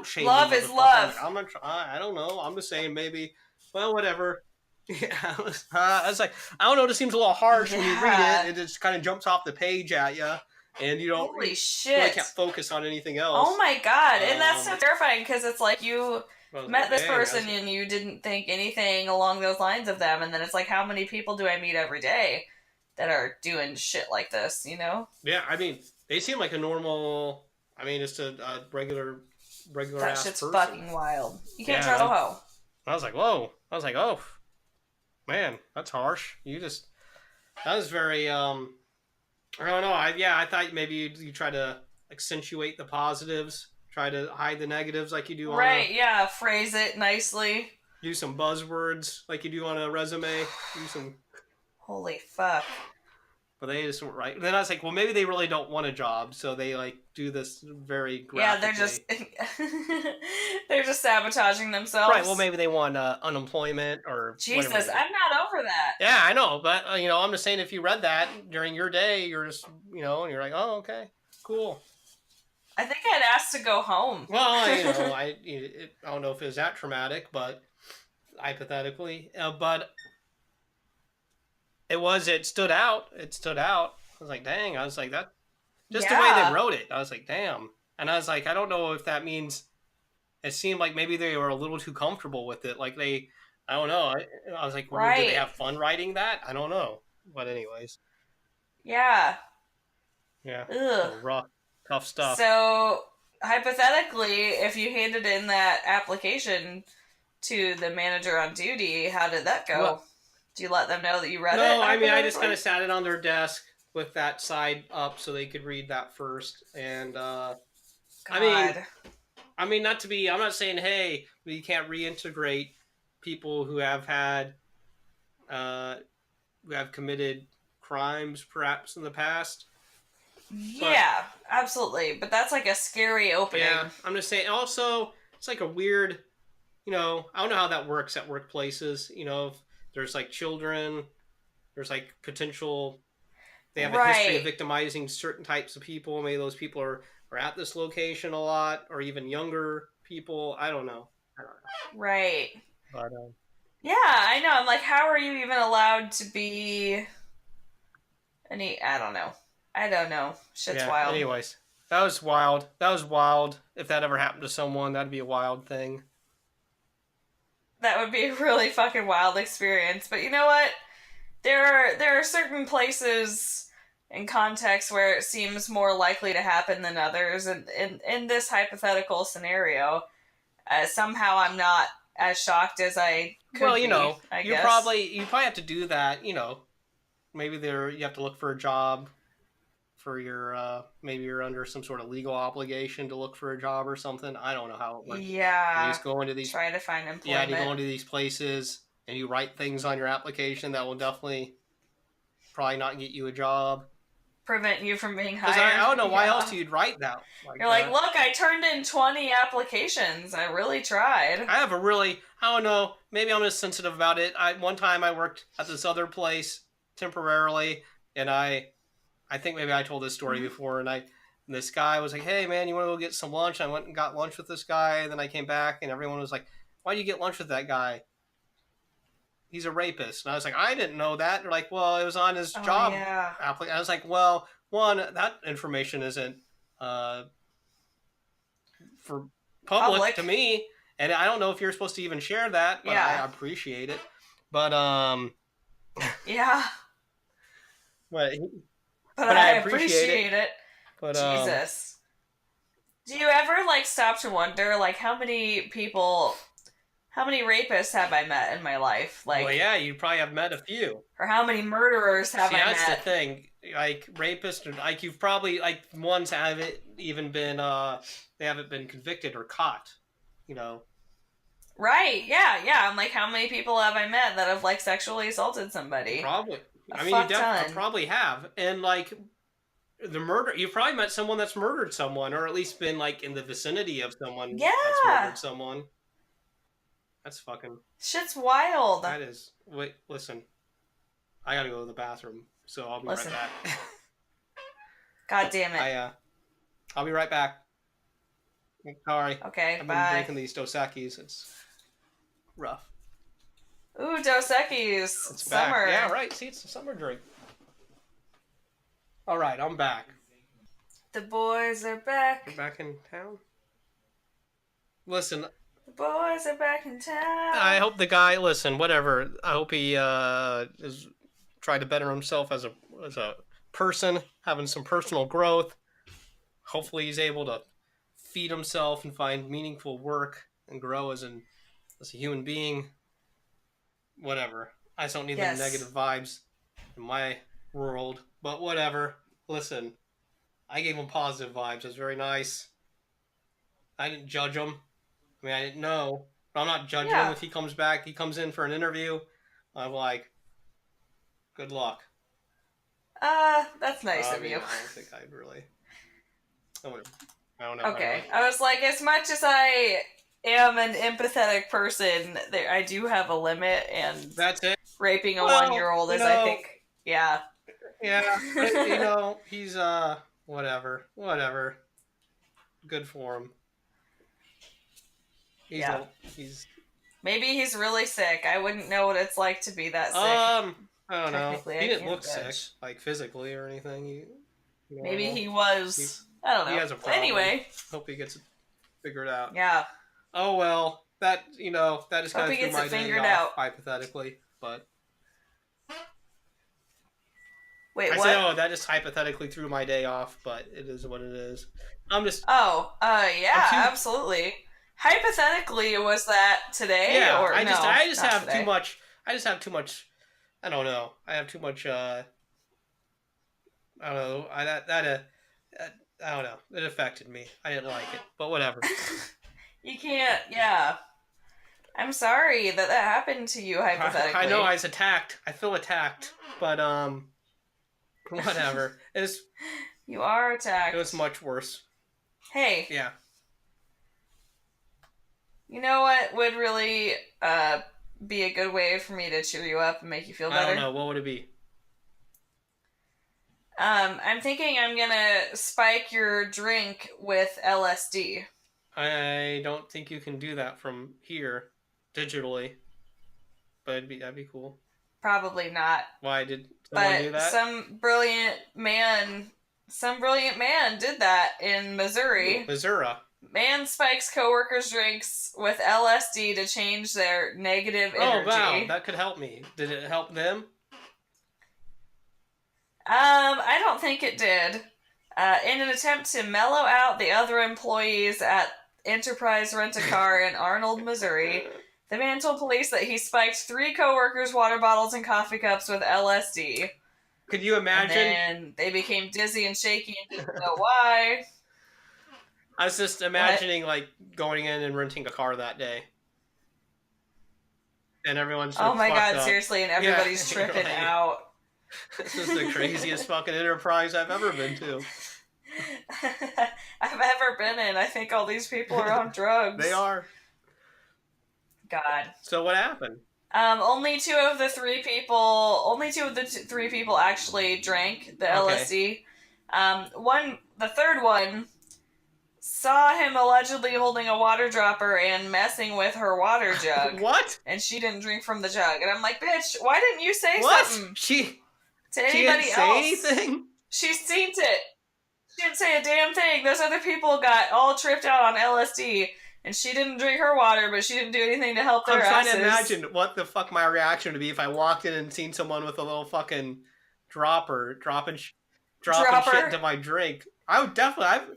shame love me. Is love. I'm not, I don't know. I'm just saying maybe, well, whatever. Yeah, I was like, I don't know. This seems a little harsh when you read it. It just kind of jumps off the page at you, and you don't. Holy shit! Really can't focus on anything else. Oh my god! And that's so terrifying because it's like you met this person that's... and you didn't think anything along those lines of them, and then it's like, how many people do I meet every day that are doing shit like this? You know? Yeah, I mean, they seem like a normal. I mean, it's a regular. That shit's person. Fucking wild. You can't trust Soho. I was like, whoa. I was like, oh. Man, that's harsh. That was very, I don't know. I thought maybe you try to accentuate the positives, try to hide the negatives like you do on phrase it nicely. Do some buzzwords like you do on a resume. Holy fuck. But they just weren't right. Then I was like, well, maybe they really don't want a job, so they like do this very graphically. Yeah, they're just sabotaging themselves. Right. Well, maybe they want unemployment or. Jesus, I'm not over that. Yeah, I know, but I'm just saying, if you read that during your day, you're just, and you're like, oh, okay, cool. I think I'd ask to go home. Well, I don't know if it was that traumatic, but hypothetically, but. It stood out. I was like, dang. I was like, that. Just the way they wrote it. I was like, damn. And I was like, I don't know if that means. It seemed like maybe they were a little too comfortable with it. Like I don't know. I was like, well, did they have fun writing that? I don't know. But anyways. Yeah. Yeah. Ugh. Rough, tough stuff. So hypothetically, if you handed in that application to the manager on duty, how did that go? Well, do you let them know that you read it? No, I mean, I just kind of sat it on their desk with that side up so they could read that first. And, I mean, not to be, I'm not saying, hey, we can't reintegrate people who have who have committed crimes perhaps in the past. Yeah, absolutely. But that's like a scary opening. Yeah, I'm just saying, also, it's like a weird, I don't know how that works at workplaces, if there's like children, there's like potential, they have a history of victimizing certain types of people. Maybe those people are at this location a lot, or even younger people. I don't know. Right. But, yeah, I know. I'm like, how are you even allowed to be I don't know. Shit's wild. Anyways, that was wild. If that ever happened to someone, that'd be a wild thing. That would be a really fucking wild experience. But you know what? There are certain places and contexts where it seems more likely to happen than others. And in this hypothetical scenario, somehow I'm not as shocked as I could be, I guess. You probably have to do that, maybe you have to look for a job for your, maybe you're under some sort of legal obligation to look for a job or something. I don't know how it works. Yeah. You just go into these, try to find employment. Yeah, and you go into these places and you write things on your application that will definitely probably not get you a job. Prevent you from being hired. Because I don't know why else you'd write that. You're like, look, I turned in 20 applications. I really tried. I don't know, maybe I'm just sensitive about it. One time I worked at this other place temporarily, and I think maybe I told this story before, and And this guy was like, hey, man, you want to go get some lunch? I went and got lunch with this guy. And then I came back and everyone was like, why'd you get lunch with that guy? He's a rapist. And I was like, I didn't know that. They're like, well, it was on his job application. I was like, well, one, that information isn't for public to me. And I don't know if you're supposed to even share that, but I appreciate it. But, yeah. But I appreciate it. But, Jesus. Do you ever, like, stop to wonder, like, how many rapists have I met in my life? Like, well, yeah, you probably have met a few. Or how many murderers have I met? That's the thing. Like, rapists, like, you've probably, like, ones haven't even been, they haven't been convicted or caught, you know? Right, yeah. I'm like, how many people have I met that have, like, sexually assaulted somebody? Probably. I mean, you definitely probably have. And, like, the murder, you've probably met someone that's murdered someone, or at least been, like, in the vicinity of someone that's murdered someone. That's fucking... Shit's wild. That is... Wait, listen. I gotta go to the bathroom, so I'll be right back. God damn it. I'll be right back. Sorry. Okay, I've bye. been drinking these Dos Equis. It's rough. Ooh, Dos Equis. It's summer. Back. Yeah, right. See, it's a summer drink. All right, I'm back. The boys are back. You're back in town? Listen... The boys are back in town. I hope the guy, listen, whatever. I hope he is trying to better himself as a person, having some personal growth. Hopefully he's able to feed himself and find meaningful work and grow as a human being. Whatever. I just don't need the negative vibes in my world. But whatever. Listen, I gave him positive vibes. It was very nice. I didn't judge him. I mean, I didn't know. But I'm not judging him if he comes back. He comes in for an interview. I'm like, good luck. That's nice of you. I don't think I'd really... I don't know. Okay. I was like, as much as I am an empathetic person, I do have a limit, and that's it. Raping a 1-year-old is, I think, Yeah, but, he's, whatever. Good for him. Maybe he's really sick. I wouldn't know what it's like to be that sick. I don't know. He didn't look sick, like physically or anything. Maybe he was. I don't know. He has a problem. Anyway. Hope he gets it figured out. Yeah. Oh well, that just kind of threw my day off, hypothetically, but. Wait, what? I said, that just hypothetically threw my day off, but it is what it is. I'm just. Absolutely. Hypothetically, was that today? Yeah, or I just have today. too much. I just have too much. I don't know. I have too much. I don't know. I don't know. It affected me. I didn't like it, but whatever. You can't. Yeah. I'm sorry that happened to you. Hypothetically, I know I was attacked. I feel attacked, but whatever. You are attacked. It was much worse. Hey. Yeah. You know what would really be a good way for me to cheer you up and make you feel better? I don't know. What would it be? I'm thinking I'm gonna spike your drink with LSD. I don't think you can do that from here, digitally. But that'd be cool. Probably not. Why did someone do that? Some brilliant man did that in Missouri. Missouri. Man spikes coworkers' drinks with LSD to change their negative energy. Oh wow, that could help me. Did it help them? I don't think it did. In an attempt to mellow out the other employees at Enterprise Rent-A-Car in Arnold, Missouri, the man told police that he spiked 3 coworkers' water bottles and coffee cups with LSD. Could you imagine? And they became dizzy and shaky and didn't know why. I was just imagining, like, going in and renting a car that day. And everyone's just oh my god, up. Seriously, and everybody's tripping out. This is the craziest fucking enterprise I've ever been to. I've ever been in. I think all these people are on drugs. They are. God. So what happened? Only two of the three people actually drank the LSD. The third one saw him allegedly holding a water dropper and messing with her water jug. What? And she didn't drink from the jug. And I'm like, bitch, why didn't you say What? something She to anybody didn't else? say anything? She's seen it. She didn't say a damn thing. Those other people got all tripped out on LSD, and she didn't drink her water, but she didn't do anything to help their I'm trying asses. to imagine what the fuck my reaction would be if I walked in and seen someone with a little fucking dropper dropping shit into my drink. I would definitely.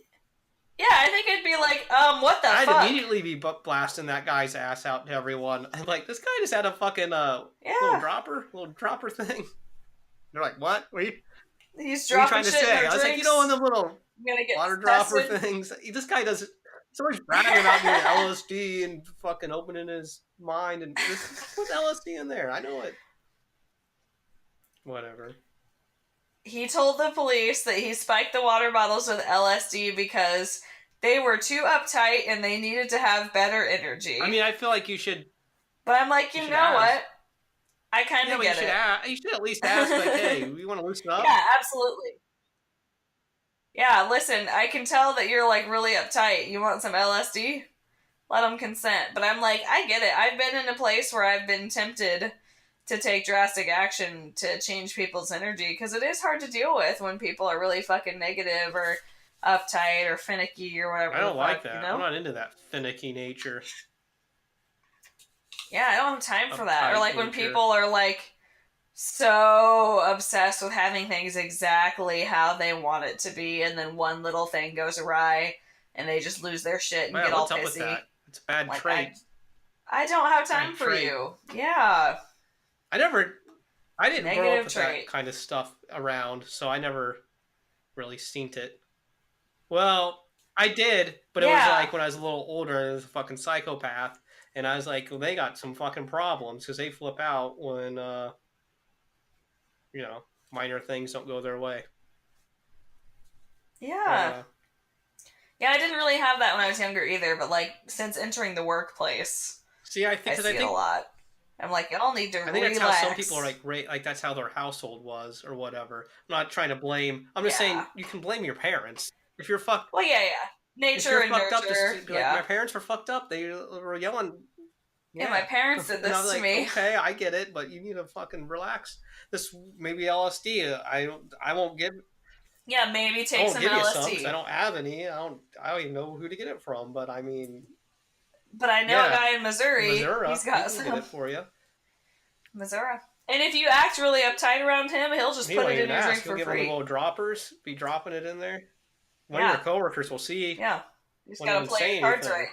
Yeah, I think it'd be like, what the fuck? I'd immediately be blasting that guy's ass out to everyone. I'm like, this guy just had a fucking little dropper thing. They're like, what? He's dropping trying to shit say? I was like, one of the little water dropper things. This guy does so much bragging about doing LSD and fucking opening his mind and just put LSD in there. I know it. Whatever. He told the police that he spiked the water bottles with LSD because they were too uptight and they needed to have better energy. I mean, I feel like you should. But I'm like, you know what? I kind of get it. You should at least ask, like, hey, we want to loosen up? Yeah, absolutely. Yeah, listen, I can tell that you're, like, really uptight. You want some LSD? Let them consent. But I'm like, I get it. I've been in a place where I've been tempted to take drastic action to change people's energy, because it is hard to deal with when people are really fucking negative or uptight or finicky or whatever. I don't like that. You know? I'm not into that finicky nature. Yeah, I don't have time for that. Or like when people are like so obsessed with having things exactly how they want it to be, and then one little thing goes awry and they just lose their shit and get all pissy. What's up with that? It's a bad trait. I don't have time for you. Yeah. I didn't grow up with that kind of stuff around, so I never really seen it. Well, I did, but it was like when I was a little older and I was a fucking psychopath, and I was like, well, they got some fucking problems because they flip out when, minor things don't go their way. Yeah. Yeah, I didn't really have that when I was younger either, but like since entering the workplace, I think it a lot. I'm like, y'all need to relax. I think that's how some people are like that's how their household was or whatever. I'm not trying to blame. I'm just saying you can blame your parents if you're fucked. Well, yeah. Nature and nurture. Up, just be like, my parents were fucked up. They were yelling. Yeah, my parents did this to me. Okay, I get it, but you need to fucking relax. This maybe LSD. I won't give. Yeah, maybe take some LSD. I don't have any. I don't even know who to get it from. But I mean. But I know a guy in Missouri. He's got some. Get it for you. Missouri. And if you act really uptight around him, he'll just put it in your drink for free. Give him the little droppers. Be dropping it in there. One of your coworkers will see. Yeah. You just gotta play your cards right.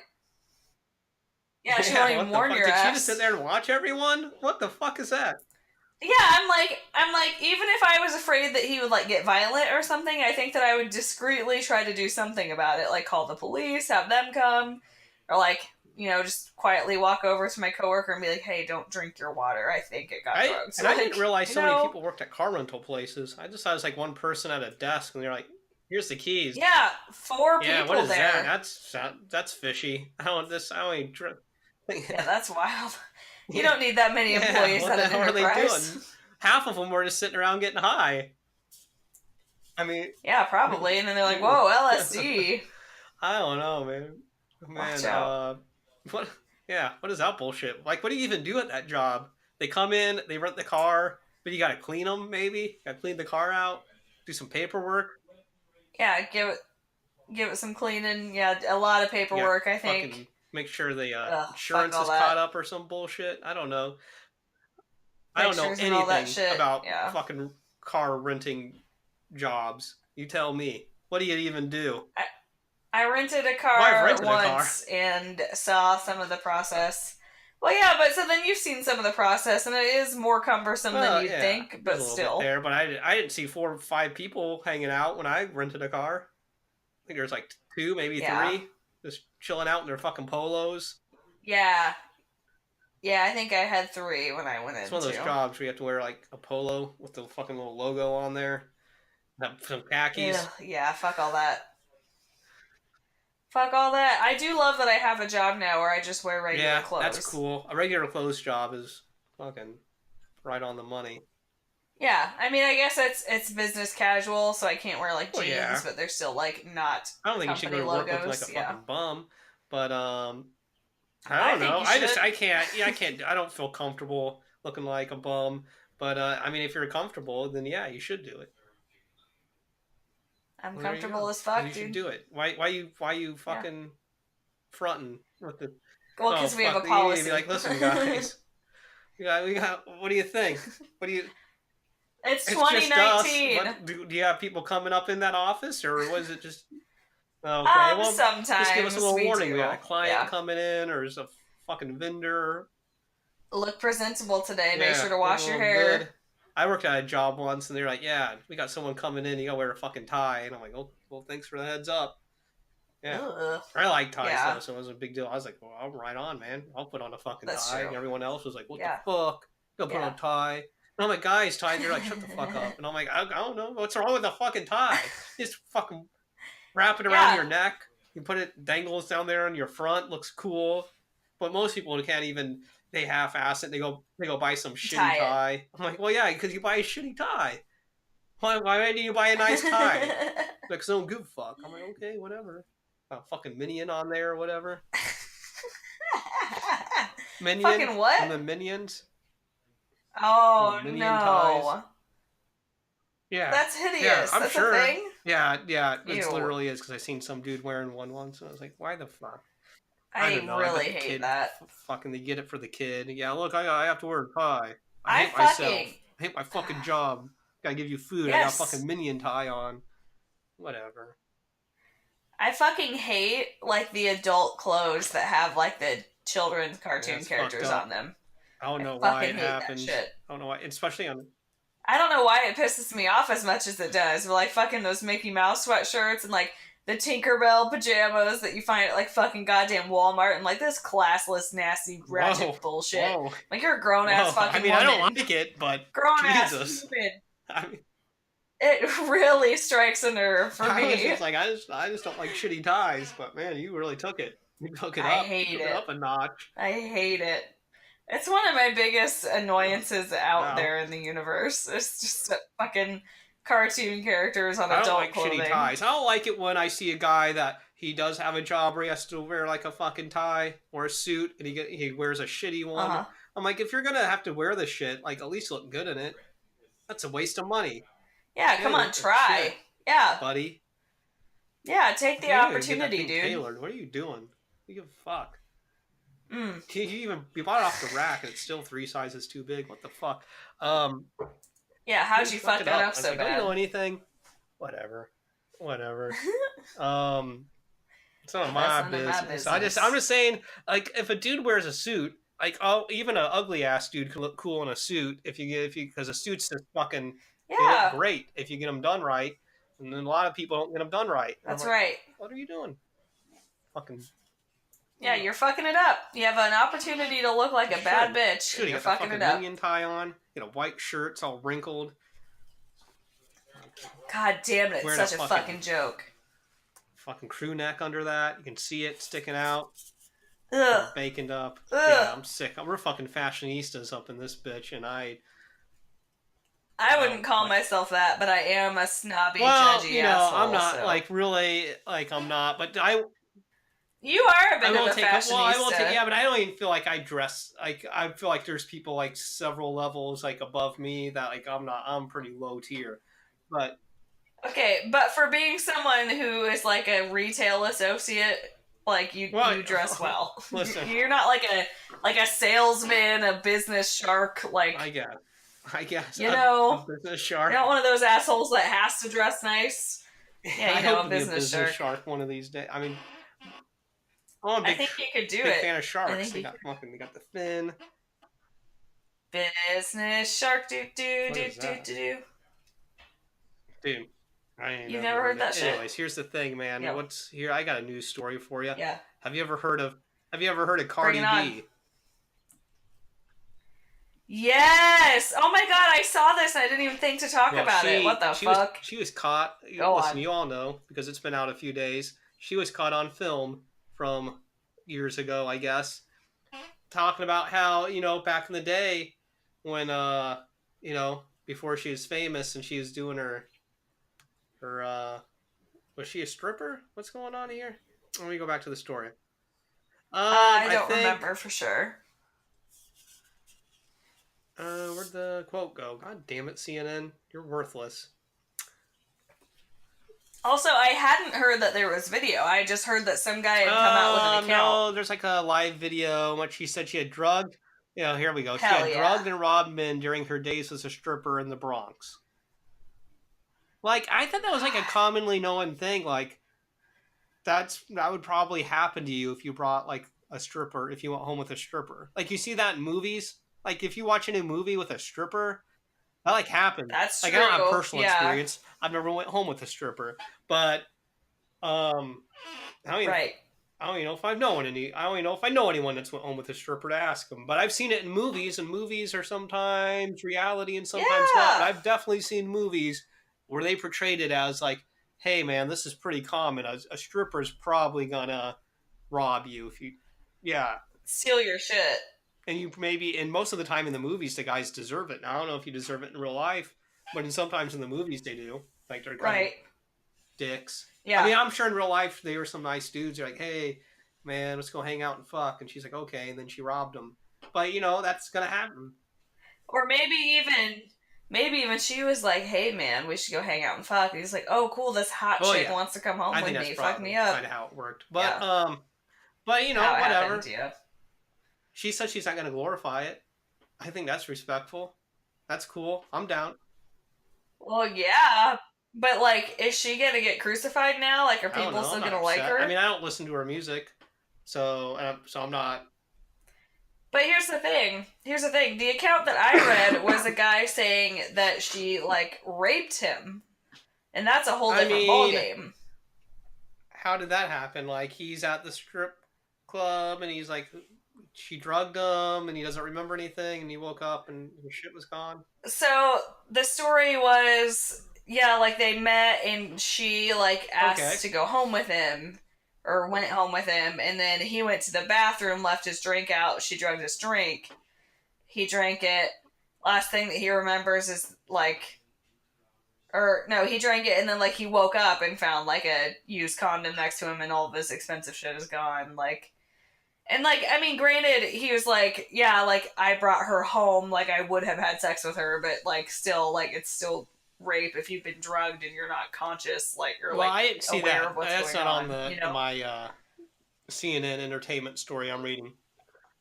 Yeah, she won't even warn your ass. Did she just sit there and watch everyone? What the fuck is that? Yeah, I'm like, even if I was afraid that he would like get violent or something, I think that I would discreetly try to do something about it, like call the police, have them come, or like, just quietly walk over to my coworker and be like, "Hey, don't drink your water. I think it got drugged." And I didn't realize so many people worked at car rental places. I just thought it was like one person at a desk, and they're like, "Here's the keys." Yeah, 4 people there. Yeah, what is that? That's fishy. I don't even drink. Yeah, that's wild. You don't need that many employees at an enterprise. What are they doing? Half of them were just sitting around getting high. I mean... Yeah, probably. And then they're like, whoa, LSD. I don't know, man. Watch out. What is that bullshit? Like, what do you even do at that job? They come in, they rent the car, but you gotta clean them, maybe? Gotta clean the car out, do some paperwork. Yeah, give it some cleaning. Yeah, a lot of paperwork, I think. Make sure the insurance is caught up or some bullshit. I don't know. I don't know anything about fucking car renting jobs. You tell me. What do you even do? I rented a car once and saw some of the process. Well, yeah, but so then you've seen some of the process, and it is more cumbersome than you'd think, but still. There, but I didn't see 4 or 5 people hanging out when I rented a car. I think there's like 2, maybe 3. Just chilling out in their fucking polos. Yeah. Yeah, I think I had 3 when I went in. It's one of those jobs where you have to wear like a polo with the fucking little logo on there. Have some khakis. Yeah, fuck all that. Fuck all that. I do love that I have a job now where I just wear regular clothes. That's cool. A regular clothes job is fucking right on the money. Yeah, I mean, I guess it's business casual, so I can't wear like Well, jeans, yeah. but they're still like not I don't think you should go company to work looking like a logos. Yeah, fucking bum. But I I don't think know. you should. I can't. Yeah, I can't. I don't feel comfortable looking like a bum. But I mean, if you're comfortable, then yeah, you should do it. I'm Well, there you comfortable go. as You fuck, should dude. do it. Why you Yeah. fucking fronting with the? Well, Oh because we have a fuck! You need to be policy. like, listen, guys. We got. What do you think? What do you? It's It's just us. 2019. What do you have people coming up in that office, or was it just? Okay, well, just give us a Sometimes little we warning. We do. got a client Yeah. coming in, or there's a fucking vendor. Look presentable today. Make Yeah, sure to wash your well, hair. good. I worked at a job once, and they're like, "Yeah, we got someone coming in. You gotta wear a fucking tie." And I'm like, "Oh, well, thanks for the heads up." Yeah, Ugh. I like ties Yeah. though, so it was a big deal. I was like, "Well, I'm right on, man. I'll put on a fucking That's tie." true. And everyone else was like, "What Yeah. the fuck? You gotta put on Yeah. a tie." And I'm like, "Guys, ties." They're like, "Shut the fuck up." And I'm like, I don't know what's wrong with a fucking tie. Just fucking wrap it around Yeah. your neck. You put it dangles down there on your front. Looks cool. But most people can't even. They half-ass it. They go buy some shitty Tie it. tie. I'm like, well, yeah, because you buy a shitty tie. Why do you buy a nice tie? Like, so I don't give a fuck. I'm like, okay, whatever. A fucking minion on there or whatever. Minion Fucking what? from the Minions. Oh Minion no. ties. Yeah. That's hideous. Yeah, I'm That's sure. a thing? Yeah, it Ew. literally is because I seen some dude wearing one once, and I was like, why the fuck? I don't know. really bet the hate kid that. Fucking, they get it for the kid. Yeah, look, I have to wear a tie. I hate myself. fucking- I hate my fucking job. Gotta give you food. Yes. I got a fucking minion tie on. Whatever. I fucking hate like the adult clothes that have like the children's cartoon it's characters fucked up. on them. I don't know I why fucking it hate that happens. shit. I don't know why, especially on. I don't know why it pisses me off as much as it does. But like fucking those Mickey Mouse sweatshirts and like the Tinkerbell pajamas that you find at like fucking goddamn Walmart and like this classless, nasty, ratchet bullshit. Whoa. Like you're a grown ass Whoa. fucking I mean, woman. I don't like it, but grown ass Jesus. woman. I mean, It really strikes a nerve for I was me. just like, I just don't like shitty ties. But man, you really took it. You took it I up. hate you took it. up a notch. I hate it. It's one of my biggest annoyances out Wow. there in the universe. It's just that fucking cartoon characters on I don't adult like clothing. shitty ties. I don't like it when I see a guy that he does have a job where he has to wear like a fucking tie or a suit, and he wears a shitty one. Uh-huh. I'm like, if you're gonna have to wear this shit, like at least look good in it. That's a waste of money, Yeah, come on, what the try. shit, Yeah. buddy. Yeah, take the You gotta get that opportunity, thing dude. Tailored. What are you doing? You give a fuck. Mm. You bought it off the rack and it's still 3 sizes too big. What the fuck? Yeah, how'd you fuck that up I was so like, don't you bad? know anything? Whatever. It's none of my That's none of my business. business. I'm just saying, like, if a dude wears a suit, like, oh, even an ugly ass dude can look cool in a suit because a suit's just fucking they Yeah, look great if you get them done right, and then a lot of people don't get them done right. And that's I'm like, right. what are you doing? Fucking. Yeah, you're fucking it up. You have an opportunity to look like a bad bitch. Should You're you got the fucking fucking it up. minion tie on? Get a white shirt, it's all wrinkled. God damn it, it's Wearing a such a fucking- fucking joke. Fucking crew neck under that. You can see it sticking out. Ugh. Baconed up. Ugh. Yeah, I'm sick. We're fucking fashionistas up in this bitch, and I wouldn't call myself that, but I am a snobby, well, judgy you know, asshole. I'm not so. like really like I'm not, but I You are a bit will of a take fashionista. well, I will take yeah, but I don't even feel like I dress like I feel like there's people like several levels like above me that like I'm pretty low tier, but Okay, but for being someone who is like a retail associate, like you dress well. Listen. You're not like a salesman, a business shark. Like I guess you know, a business shark. you're not one of those assholes that has to dress nice. Yeah, I you know, hope a to be business shark. one of these days. I mean, I'm a I big, think you could do big it. fan of sharks. think They you got the fin. Business shark, do do What do is do that? do do. Dude, I ain't You've never heard that shit? Anyways, here's the thing, man. Yeah. What's here? I got a news story for you. Yeah. Have you ever heard of Cardi it on. B? Yes! Oh my god, I saw this and I didn't even think to talk about it. What the fuck? She was caught. Go listen, on. you all know because it's been out a few days. She was caught on film from years ago, I guess, talking about how back in the day when before she was famous, and she was doing her. Was she a stripper? What's going on here? Let me go back to the story. I I don't think. remember for sure. Where'd the quote go? God damn it, CNN, you're worthless. Also, I hadn't heard that there was video. I just heard that some guy had come out with an account. No, there's like a live video in which she said she had drugged. Here we go. She Hell had yeah. drugged and robbed men during her days as a stripper in the Bronx. Like, I thought that was like a commonly known thing. Like, that would probably happen to you if you brought like a stripper, if you went home with a stripper. Like, you see that in movies. Like, if you watch a new movie with a stripper, that like happens. That's like true. I don't have personal Yeah. experience. I've never went home with a stripper, but I don't even, Right. I don't even know if I know any. I don't even know if I know anyone that's went home with a stripper to ask them. But I've seen it in movies, and movies are sometimes reality and sometimes not. And I've definitely seen movies where they portrayed it as like, "Hey, man, this is pretty common. A stripper's probably gonna rob you if you, steal your shit." And you maybe, and most of the time in the movies, the guys deserve it. Now, I don't know if you deserve it in real life, but sometimes in the movies they do. Like they're kind of dicks. Yeah. I mean, I'm sure in real life they were some nice dudes. They're like, "Hey, man, let's go hang out and fuck." And she's like, "Okay," and then she robbed him. But that's gonna happen. Or maybe even she was like, "Hey man, we should go hang out and fuck." And he's like, "Oh cool, this hot chick wants to come home with me, fuck me up." Kind of how it worked. But whatever. She said she's not gonna glorify it. I think that's respectful. That's cool. I'm down. Well, yeah, but like, is she gonna get crucified now? Like, are people still gonna like her? I mean, I don't listen to her music, so I'm not. But here's the thing. The account that I read was a guy saying that she like raped him, and that's a whole different ballgame. How did that happen? Like, he's at the strip club, and he's like, she drugged him, and he doesn't remember anything, and he woke up, and his shit was gone. So the story was, like they met, and she like asked to go home with him, or went home with him, and then he went to the bathroom, left his drink out. She drugged his drink. He drank it. Last thing that he remembers is like, he drank it, and then like he woke up and found like a used condom next to him, and all of his expensive shit is gone. Like. And, like, I mean, granted, he was like, yeah, like, I brought her home, like, I would have had sex with her, but, like, still, like, it's still rape if you've been drugged and you're not conscious, like, you're, like, I didn't see aware that. of what's That's going not on my CNN entertainment story I'm reading.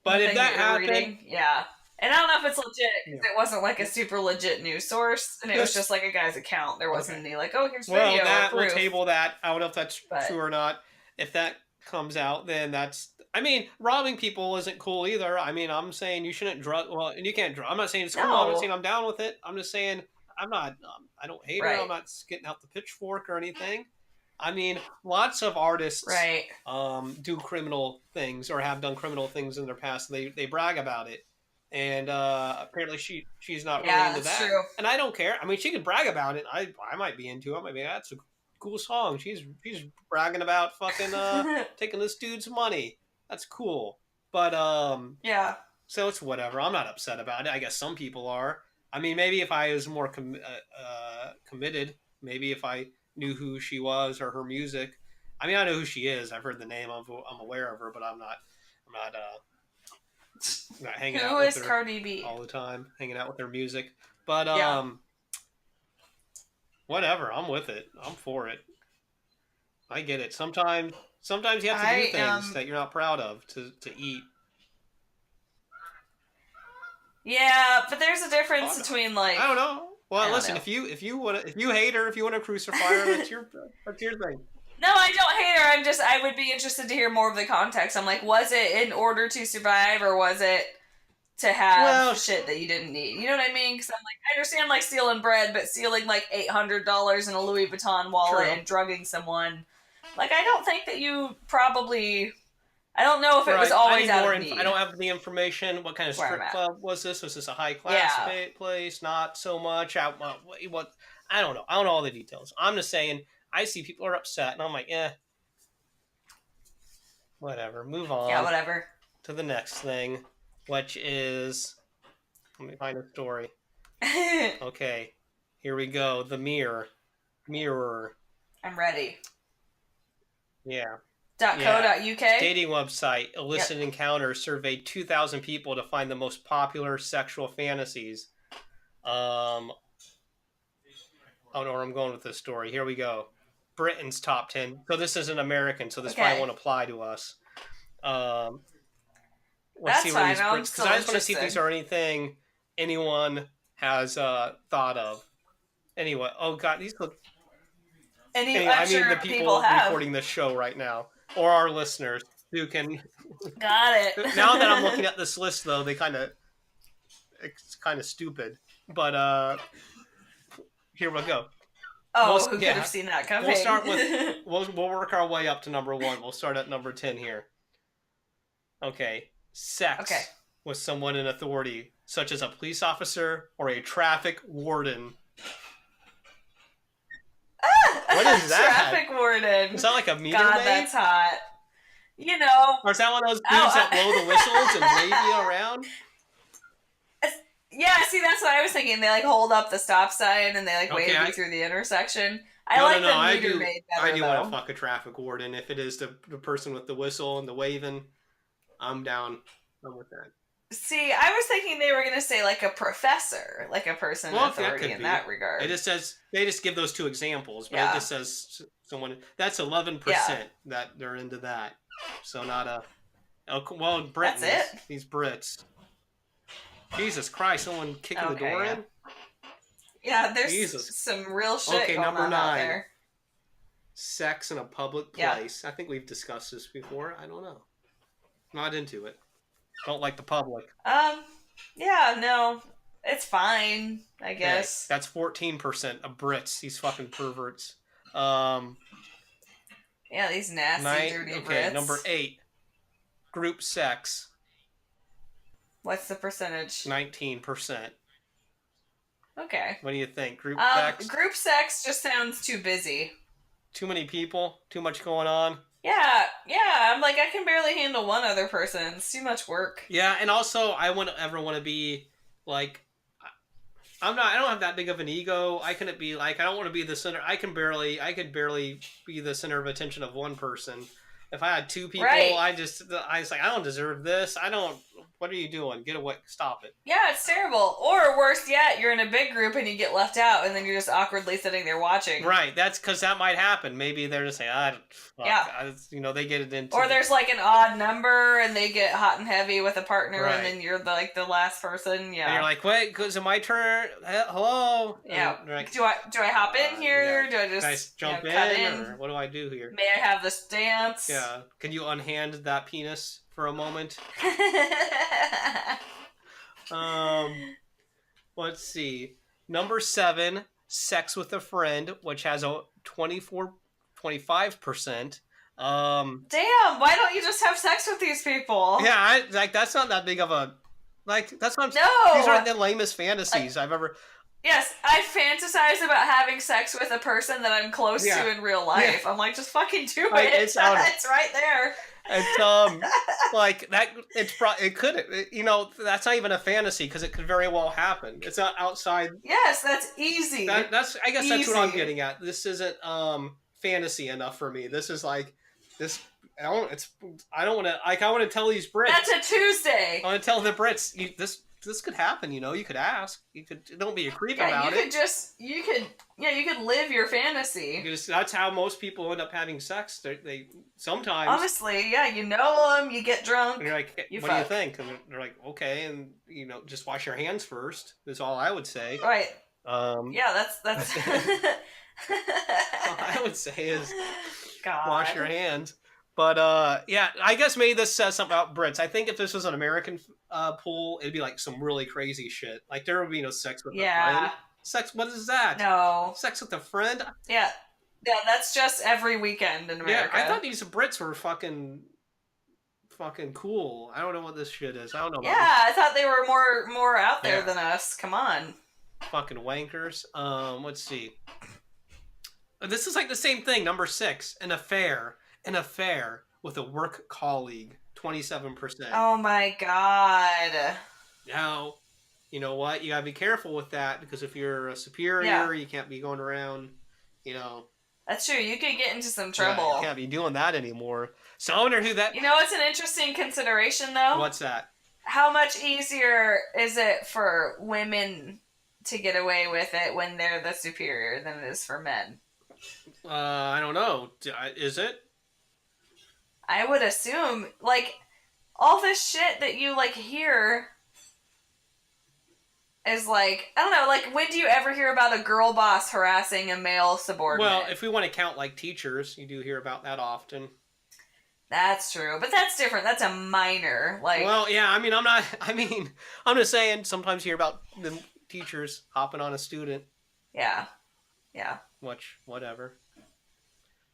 But if that happened... Yeah. And I don't know if it's legit, because it wasn't, like, a super legit news source, and it was just, like, a guy's account. There wasn't any, like, oh, here's video or proof. We'll table that. I don't know if that's true or not. If that comes out, then that's... I mean, robbing people isn't cool either. I mean, I'm saying you shouldn't drug... Well, and you can't drug... I'm not saying it's cool. I'm not saying I'm down with it. I'm just saying I'm not... I don't hate her. I'm not getting out the pitchfork or anything. I mean, lots of artists do criminal things or have done criminal things in their past. And they brag about it. And apparently she's not really into that. True. And I don't care. I mean, she could brag about it. I might be into it. I might be, that's a cool song. She's bragging about fucking taking this dude's money. That's cool. But so it's whatever. I'm not upset about it. I guess some people are. I mean, maybe if I was more committed, maybe if I knew who she was or her music. I mean, I know who she is. I've heard the name. I'm aware of her, but I'm not hanging out with her Cardi B all the time, hanging out with her music. But whatever. I'm with it. I'm for it. I get it. Sometimes you have to do things that you're not proud of to eat. Yeah, but there's a difference between like I don't know. Well, listen, if you hate her, if you want to crucify her, that's your thing. No, I don't hate her. I would be interested to hear more of the context. I'm like, was it in order to survive, or was it to have shit that you didn't need? You know what I mean? Because I'm like, I understand like stealing bread, but stealing like $800 in a Louis Vuitton wallet and drugging someone. Like, I don't think that you probably... I don't know if it was always out of need. I don't have the information. What kind of strip club was this? Was this a high-class place? Not so much. What? I don't know. I don't know all the details. I'm just saying, I see people are upset, and I'm like, whatever. Move on. Yeah, whatever. To the next thing, which is... Let me find a story. Okay, here we go. The mirror. I'm ready. Yeah. .co.uk. Dating website illicit Yep. encounters surveyed 2,000 people to find the most popular sexual fantasies. I don't know where I'm going with this story. Here we go. Britain's top 10. So this isn't American, so this probably won't apply to us. Let's That's see where fine. these I'm Brits, still because I just want to see if interested. these are anything anyone has thought of. Anyway, oh god, these look. Anyway, I'm I mean sure the people have. recording this show right now, or our listeners who can. Got it. Now that I'm looking at this list, though, it's kind of stupid. But here we go. Oh, who could have seen that coming? We'll start with we'll work our way up to number 1. We'll start at number 10 here. Okay, sex with someone in authority, such as a police officer or a traffic warden. What is that? Traffic warden. Is that like a meter God, maid? that's hot. You know. Or is that one of those dudes that blow the whistles and wave you around? Yeah, see, that's what I was thinking. They like hold up the stop sign and they like wave you through the intersection. I the meter maid better, I do want to fuck a traffic warden. If it is the person with the whistle and the waving, I'm down. I'm with that. See, I was thinking they were going to say like a professor, like a person in authority in that regard. It just says, they just give those 2 examples, but it just says someone, that's 11% that they're into that. So not a, well, Brits. That's it? These Brits. Jesus Christ, someone kicking the door in? Yeah, there's some real shit going number on 9. out there. Sex in a public place. I think we've discussed this before. I don't know. Not into it. Don't like the public. Yeah, no. It's fine, I guess. Okay, that's 14% of Brits, these fucking perverts. Yeah, these nasty, dirty Brits. Okay, number 8. Group sex. What's the percentage? 19%. Okay. What do you think? Group sex? Group sex just sounds too busy. Too many people? Too much going on? Yeah. I'm like, I can barely handle one other person. It's too much work. Yeah, and also, I wouldn't ever want to be, like, I don't have that big of an ego. I couldn't be, like, I don't want to be the center. I could barely be the center of attention of one person. If I had 2 people, I was like, I don't deserve this. What are you doing? Get away. Stop it. Yeah, it's terrible. Or worse yet, you're in a big group and you get left out and then you're just awkwardly sitting there watching. Right. That's because that might happen. Maybe they're just saying, they get it into. Or there's like an odd number and they get hot and heavy with a partner and then you're the last person. Yeah. And you're like, wait, is it my turn? Hello? Yeah. Like, do I hop in here? Yeah. Do I just Can I jump cut in? Or what do I do here? May I have this dance? Yeah. Can you unhand that penis for a moment? Let's see. Number 7, sex with a friend, which has a 25%. Damn, why don't you just have sex with these people? Yeah, that's not that big of a, that's not, no! These aren't the lamest fantasies I've ever. Yes, I fantasize about having sex with a person that I'm close to in real life. Yeah. I'm like, just fucking do it. It's right there. It's like that. It could. That's not even a fantasy because it could very well happen. It's not outside. Yes, that's easy. I guess that's what I'm getting at. This isn't fantasy enough for me. This is like this. I don't want to. Like, I want to tell these Brits. That's a Tuesday. I want to tell the Brits. This could happen, you could ask. Don't be a creep about it. You could live your fantasy. That's how most people end up having sex. They sometimes. Honestly, yeah, you know them, you get drunk. And you're like, what do you think? And they're like, okay, and just wash your hands first. Is all I would say. Right. Yeah, that's. All I would say is, God. Wash your hands. But I guess maybe this says something about Brits. I think if this was an American pool, it'd be like some really crazy shit. Like there would be no sex with a friend. Sex? What is that? No. Sex with a friend? Yeah, that's just every weekend in America. Yeah, I thought these Brits were fucking cool. I don't know what this shit is. I don't know. Yeah, I thought they were more out there than us. Come on. Fucking wankers. Let's see. This is like the same thing. Number 6, an affair with a work colleague, 27%. Oh my god. Now, you know what? You gotta be careful with that because if you're a superior, you can't be going around, you know. That's true. You could get into some Yeah, trouble. you can't be doing that anymore. So I wonder who that. You know what's an interesting consideration, though? What's that? How much easier is it for women to get away with it when they're the superior than it is for men? I don't know. Is it? I would assume, like, all this shit that you, like, hear is like, I don't know, like, when do you ever hear about a girl boss harassing a male subordinate? Well, if we want to count, like, teachers, you do hear about that often. That's true, but that's different. That's a minor, like... Well, yeah, I'm just saying, sometimes you hear about the teachers hopping on a student. Yeah. Whatever.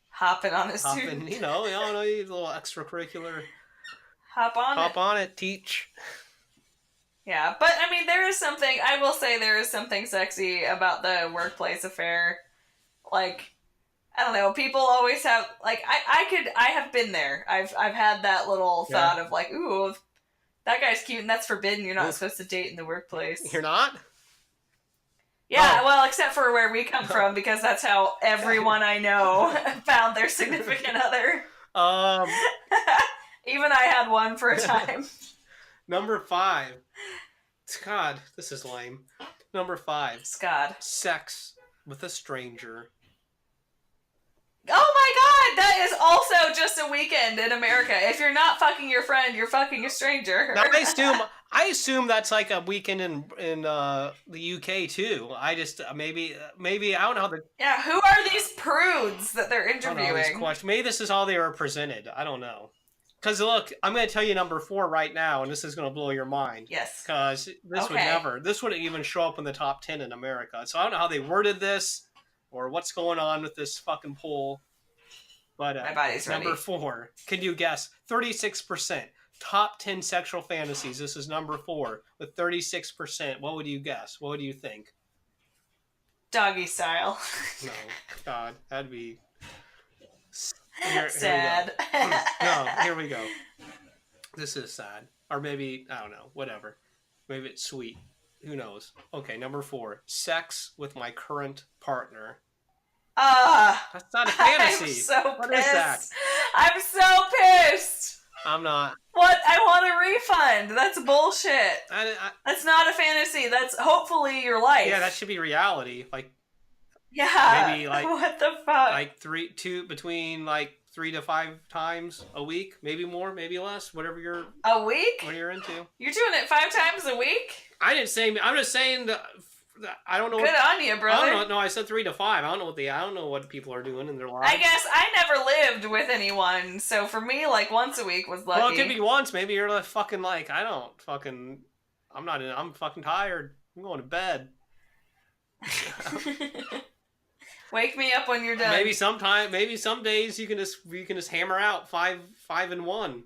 Hopping on a student. You know, a little extracurricular. Hop on it, teach. Yeah, but I mean, I will say there is something sexy about the workplace affair. Like, I don't know, people always have, like, I have been there. I've had that little thought of like, ooh, that guy's cute and that's forbidden. You're not supposed to date in the workplace. You're not? Yeah, well, except for where we come from, because that's how everyone I know found their significant other. Even I had one for a time. Number 5. God, this is lame. Number 5. Scott. Sex with a stranger. Oh my god, that is also just a weekend in America. If you're not fucking your friend, you're fucking a stranger. Now, I assume that's like a weekend in the UK too. I just maybe I don't know how the who are these prudes that they're interviewing? Maybe this is how they were presented. I don't know. Because look, I'm going to tell you number 4 right now, and this is going to blow your mind. Yes. Because this wouldn't even show up in the top 10 in America. So I don't know how they worded this, or what's going on with this fucking poll. But my body's ready. Number 4, can you guess? 36%. Top 10 sexual fantasies. This is number 4 with 36%. What would you guess? What would you think? Doggy style. No, God, that'd be sad. Here we go. This is sad. Or maybe, I don't know, whatever. Maybe it's sweet. Who knows? Okay, number 4. Sex with my current partner. That's not a fantasy. I'm so what pissed. Is that? I'm so pissed. I'm not. What? I want a refund. That's bullshit. That's not a fantasy. That's hopefully your life. Yeah, that should be reality. Like, yeah. Maybe like what the fuck? Like between like 3 to 5 times a week, maybe more, maybe less, whatever you're. A week? What you're into. You're doing it 5 times a week? I didn't say. I'm just saying that. I don't know. Good on you, brother. I don't know. No, I said 3 to 5. I don't know what people are doing in their lives. I guess I never lived with anyone, so for me, like once a week was lucky. Well, it could be once. Maybe you're like fucking like I'm fucking tired. I'm going to bed. Wake me up when you're done. Maybe some days you can just hammer out 5 in one.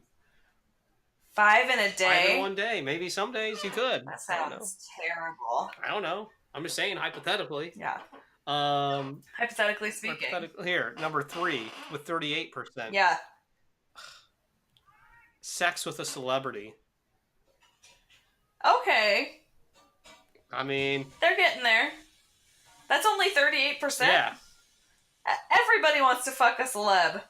5 in a day? 5 in one day. Maybe some days you could. That sounds terrible. I don't know. I'm just saying hypothetically. Yeah. Hypothetically speaking. Here, number 3 with 38%. Yeah. Sex with a celebrity. Okay. I mean, they're getting there. That's only 38%. Yeah. Everybody wants to fuck a celeb.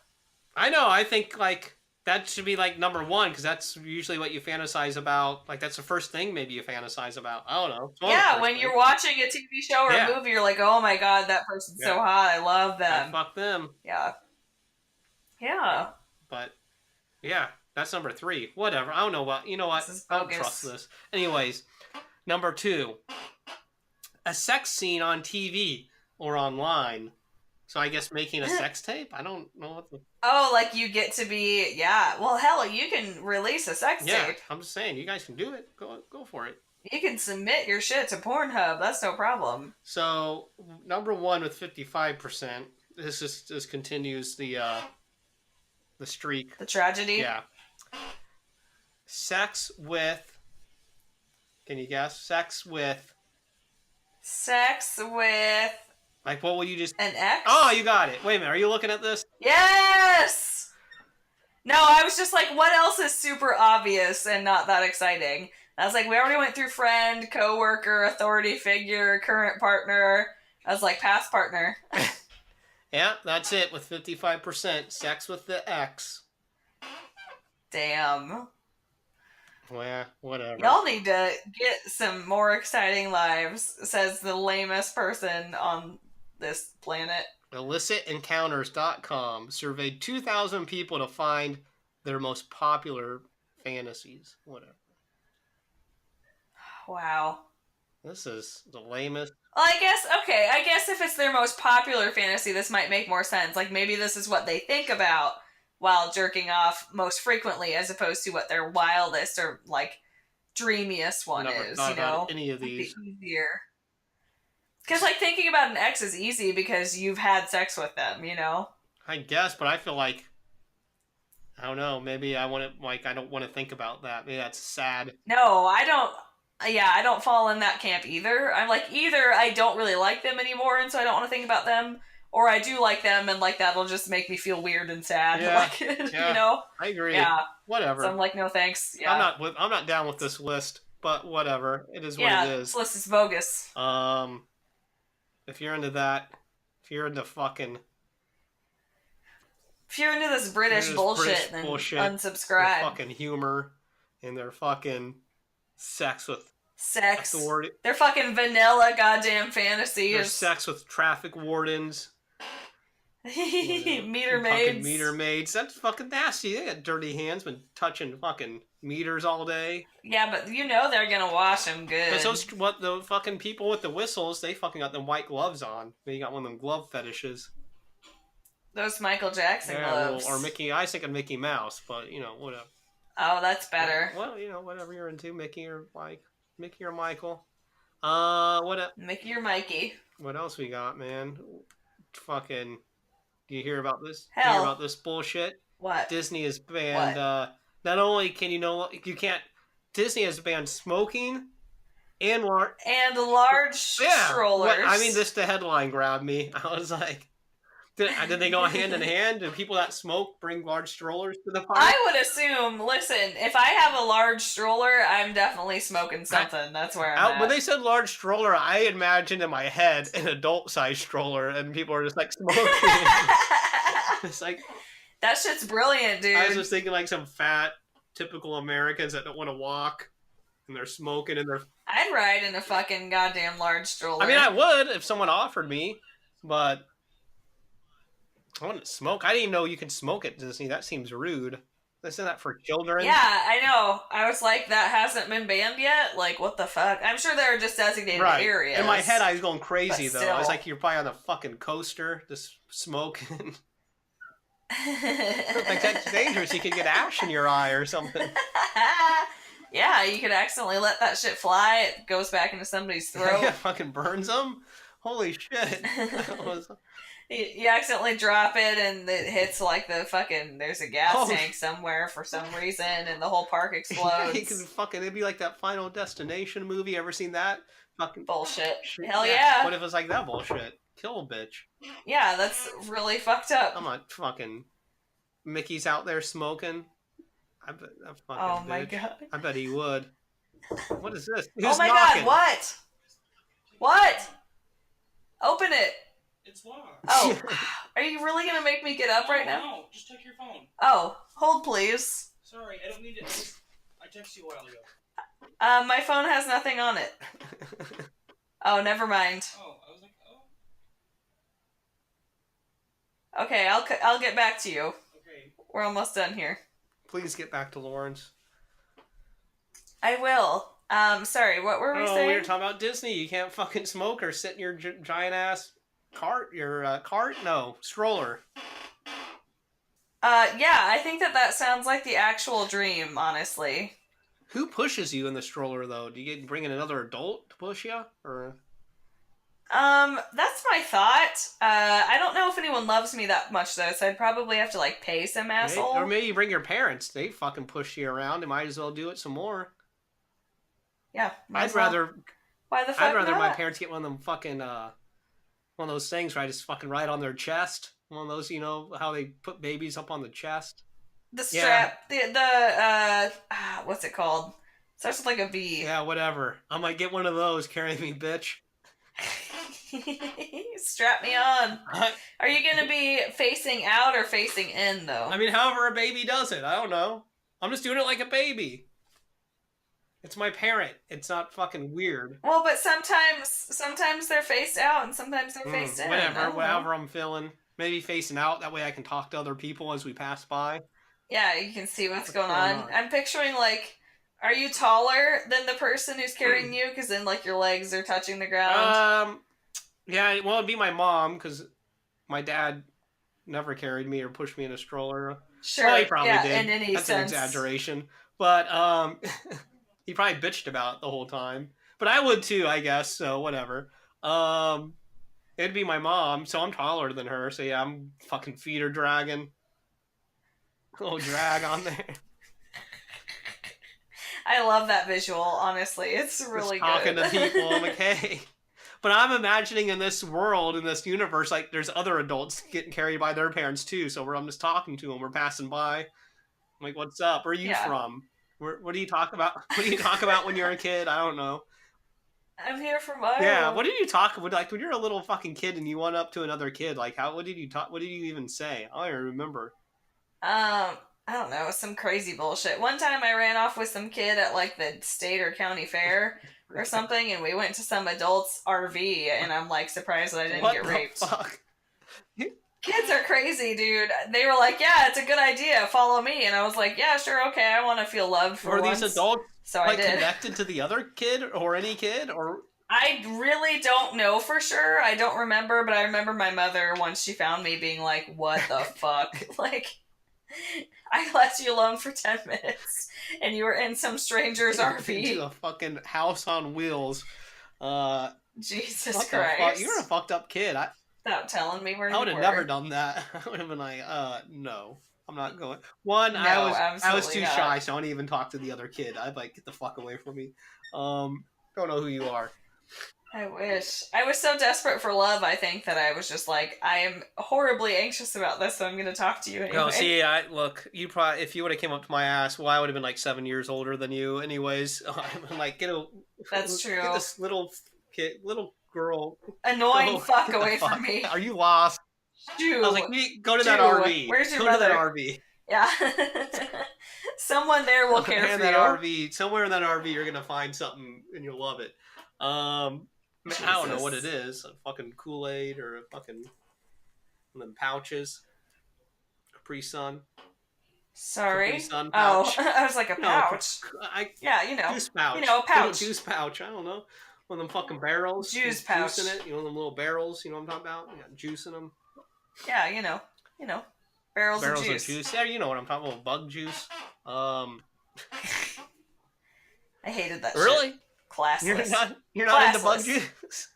I know. I think like that should be like number 1 because that's usually what you fantasize about. Like that's the first thing maybe you fantasize about. I don't know. Yeah, when you're watching a TV show or a movie, you're like, oh my god, that person's so hot. I love them. Fuck them. Yeah. Yeah. But yeah, that's number 3. Whatever. I don't know what. You know what? I don't trust this. Anyways, number 2. A sex scene on TV or online. So I guess making a sex tape? I don't know what the... Oh, like you get to be... Yeah. Well, hell, you can release a sex tape. Yeah, I'm just saying. You guys can do it. Go for it. You can submit your shit to Pornhub. That's no problem. So, number 1 with 55%. This continues the streak. The tragedy? Yeah. Sex with... Can you guess? Sex with... Like, what will you just... An ex? Oh, you got it. Wait a minute. Are you looking at this? Yes! No, I was just like, what else is super obvious and not that exciting? I was like, we already went through friend, coworker, authority figure, current partner. I was like, past partner. Yeah, that's it with 55%. Sex with the ex. Damn. Well, whatever. Y'all need to get some more exciting lives, says the lamest person on this planet. IllicitEncounters.com surveyed 2,000 people to find their most popular fantasies. Whatever. Wow. This is the lamest. Well, I guess if it's their most popular fantasy, this might make more sense. Like, maybe this is what they think about while jerking off most frequently, as opposed to what their wildest or, like, dreamiest one is, Thought you know? about any of these. Easier. Because, like, thinking about an ex is easy because you've had sex with them, you know? I guess, but I feel like, I don't know, maybe I don't want to think about that. Maybe that's sad. No, I don't. Yeah, I don't fall in that camp either. I'm like, either I don't really like them anymore and so I don't want to think about them, or I do like them and, like, that'll just make me feel weird and sad. Yeah, Like, yeah, you know? I agree. Yeah. Whatever. So I'm like, no thanks. Yeah. I'm not down with this list, but whatever. It is what it is. This list is bogus. If you're into that, if you're into this British bullshit, then unsubscribe. Their fucking humor and their fucking sex with sex. authority. Their fucking vanilla goddamn fantasies. Their sex with traffic wardens. Meter maids. Fucking meter maids. That's fucking nasty. They got dirty hands, been touching fucking meters all day. Yeah, but you know they're gonna wash them good. Because the fucking people with the whistles, they fucking got them white gloves on. They got one of them glove fetishes. Those Michael Jackson gloves. Or Mickey. I was thinking Mickey Mouse, but you know, whatever. Oh, that's better. Well, you know, whatever you're into, Mickey or Michael. What? Mickey or Mikey. What else we got, man? Fucking. Do you hear about this? Hell. Do you hear about this bullshit? What? Disney has banned. Not only can you can't. Disney has banned smoking and large strollers. The headline grabbed me. I was like, did they go hand in hand? Do people that smoke bring large strollers to the party? I would assume. Listen, if I have a large stroller, I'm definitely smoking something. That's where I'm at. When they said large stroller, I imagined in my head an adult-sized stroller, and people are just like smoking. It's like that shit's brilliant, dude. I was just thinking like some fat, typical Americans that don't want to walk, and they're smoking, and they're. I'd ride in a fucking goddamn large stroller. I mean, I would if someone offered me, but. I want to smoke. I didn't even know you could smoke at Disney. That seems rude. Isn't that for children? Yeah, I know. I was like, that hasn't been banned yet? Like, what the fuck? I'm sure there are just designated areas. In my head, I was going crazy, though. Still. I was like, you're probably on a fucking coaster, just smoking. Like, that's dangerous. You could get ash in your eye or something. Yeah, you could accidentally let that shit fly. It goes back into somebody's throat. Yeah, fucking burns them. Holy shit. You accidentally drop it and it hits like the fucking, there's a gas tank somewhere for some reason and the whole park explodes. It'd be like that Final Destination movie. Ever seen that? Fucking bullshit. Hell yeah. What if it's like that bullshit? Kill a bitch. Yeah, that's really fucked up. I'm not fucking Mickey's out there smoking. I bet that fucking oh bitch. My god. I bet he would. What is this? Who's knocking? God, what? Open it. It's locked. Oh, are you really gonna make me get up right now? No, just take your phone. Oh, hold please. Sorry, I don't need it. I texted you a while ago. My phone has nothing on it. Oh, never mind. Oh, I was like, oh. Okay, I'll get back to you. Okay. We're almost done here. Please get back to Lawrence. I will. Sorry, what were we saying? We were talking about Disney. You can't fucking smoke or sit in your giant ass cart. Your cart? No, stroller. Yeah, I think that sounds like the actual dream, honestly. Who pushes you in the stroller, though? Do you bring in another adult to push you? Or... That's my thought. I don't know if anyone loves me that much, though, so I'd probably have to, like, pay some asshole. Or maybe you bring your parents. They fucking push you around. They might as well do it some more. Yeah. I'd rather... Why the fuck I'd rather not? my parents get one of them fucking, one of those things where I just fucking ride on their chest. One of those, you know, how they put babies up on the chest. The Yeah. strap, what's it called? Starts with like a V. Yeah, whatever. I might get one of those. Carry me, bitch. Strap me on. Are you gonna be facing out or facing in though? I mean, however a baby does it. I don't know. I'm just doing it like a baby. It's my parent. It's not fucking weird. Well, but sometimes they're faced out and sometimes they're faced in. Whatever I'm feeling. Maybe facing out. That way I can talk to other people as we pass by. Yeah, you can see what's going on. I'm picturing like, are you taller than the person who's carrying you? Because then like your legs are touching the ground. Yeah. Well, it'd be my mom because my dad never carried me or pushed me in a stroller. Sure. Well, he probably did. In any That's sense. an exaggeration, but he probably bitched about it the whole time. But I would too, I guess. So whatever. It'd be my mom, so I'm taller than her. So yeah, I'm fucking feet are dragging. A little drag on there. I love that visual. Honestly, it's really just talking good. to people. I'm like, hey. But I'm imagining in this world, in this universe, like there's other adults getting carried by their parents too. So I'm just talking to them. We're passing by. I'm like, what's up? Where are you from? What do you talk about? What do you talk about when you're a kid? I don't know. I'm here from Iowa. Yeah. What did you talk about? Like when you're a little fucking kid and you went up to another kid, like what did you talk? What did you even say? I don't even remember. I don't know, some crazy bullshit. One time I ran off with some kid at like the state or county fair or something, and we went to some adult's RV, and I'm like surprised that I didn't get raped. Fuck? Kids are crazy, dude. They were like, yeah, it's a good idea, follow me. And I was like, yeah, sure, okay, I want to feel loved for once. Were these adults so like I did. connected to the other kid or any kid? Or I really don't know for sure. I don't remember, but I remember my mother, once she found me, being like, what the fuck? Like, I left you alone for 10 minutes, and you were in some stranger's RV. Into a fucking house on wheels. Jesus Christ. You're a fucked up kid. Stop telling me where you were. I would have never done that. I would have been like, no, I'm not going. One, No, I was too not. shy, so I don't even talk to the other kid. I'd like, get the fuck away from me. Don't know who you are. I wish. I was so desperate for love, I think, that I was just like, I am horribly anxious about this, so I'm going to talk to you anyway. No, see, look, you probably, if you would have came up to my ass, well, I would have been like 7 years older than you anyways. I'm like, That's true. Get this little kid, little girl. Annoying fuck away from me. Are you lost? Shoo. I was like, go to that RV. Where's your go brother? to that RV. Yeah. Someone there will care for that you. RV, somewhere in that RV, you're going to find something and you'll love it. I don't know what it is. A fucking Kool-Aid or a fucking one of them pouches. Capri Sun. Sorry. Capri Sun pouch. Oh, I was like a pouch. No, yeah, you know. Juice pouch. You know, a pouch. Juice pouch. I don't know. One of them fucking barrels. Juice pouch. Juice in it. You know them little barrels. You know what I'm talking about? You got juice in them. Yeah, you know. Barrels of juice. Yeah, you know what I'm talking about. Bug juice. I hated that really? Shit. Classless. You're not into bug juice?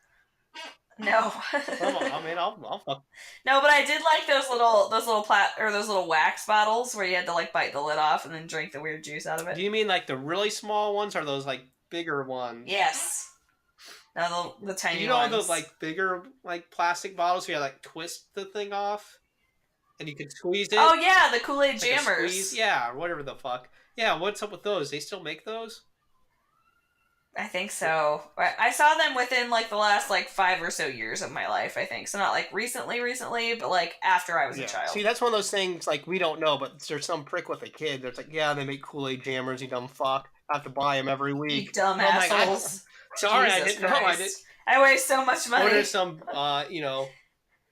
No. I mean, I'll fuck. No, but I did like those little wax bottles where you had to like bite the lid off and then drink the weird juice out of it. Do you mean like the really small ones or those like bigger ones? Yes. No, the tiny ones. You know those like bigger like plastic bottles where you like twist the thing off and you can squeeze it? Oh yeah, the Kool-Aid jammers. Yeah, or whatever the fuck. Yeah, what's up with those? They still make those? I think so. I saw them within like the last like 5 or so years of my life, I think. So not like recently, but like after I was a child. See, that's one of those things like we don't know, but there's some prick with a kid that's like, yeah, they make Kool-Aid jammers, you dumb fuck. I have to buy them every week. You dumb assholes. Sorry, Jesus I didn't Christ. know. I did. I waste so much money. Or there's some,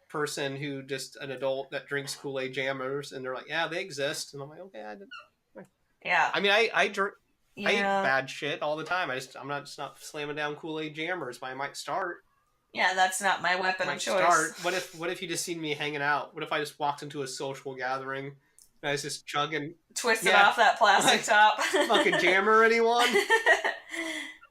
person who just an adult that drinks Kool-Aid jammers, and they're like, yeah, they exist, and I'm like, okay, I didn't. Yeah. I mean, I drink. Yeah. I eat bad shit all the time. I'm not slamming down Kool-Aid jammers, but I might start. Yeah, that's not my weapon of choice. What if you just seen me hanging out? What if I just walked into a social gathering and I was just chugging, twisted off that plastic top? Fucking jammer, anyone?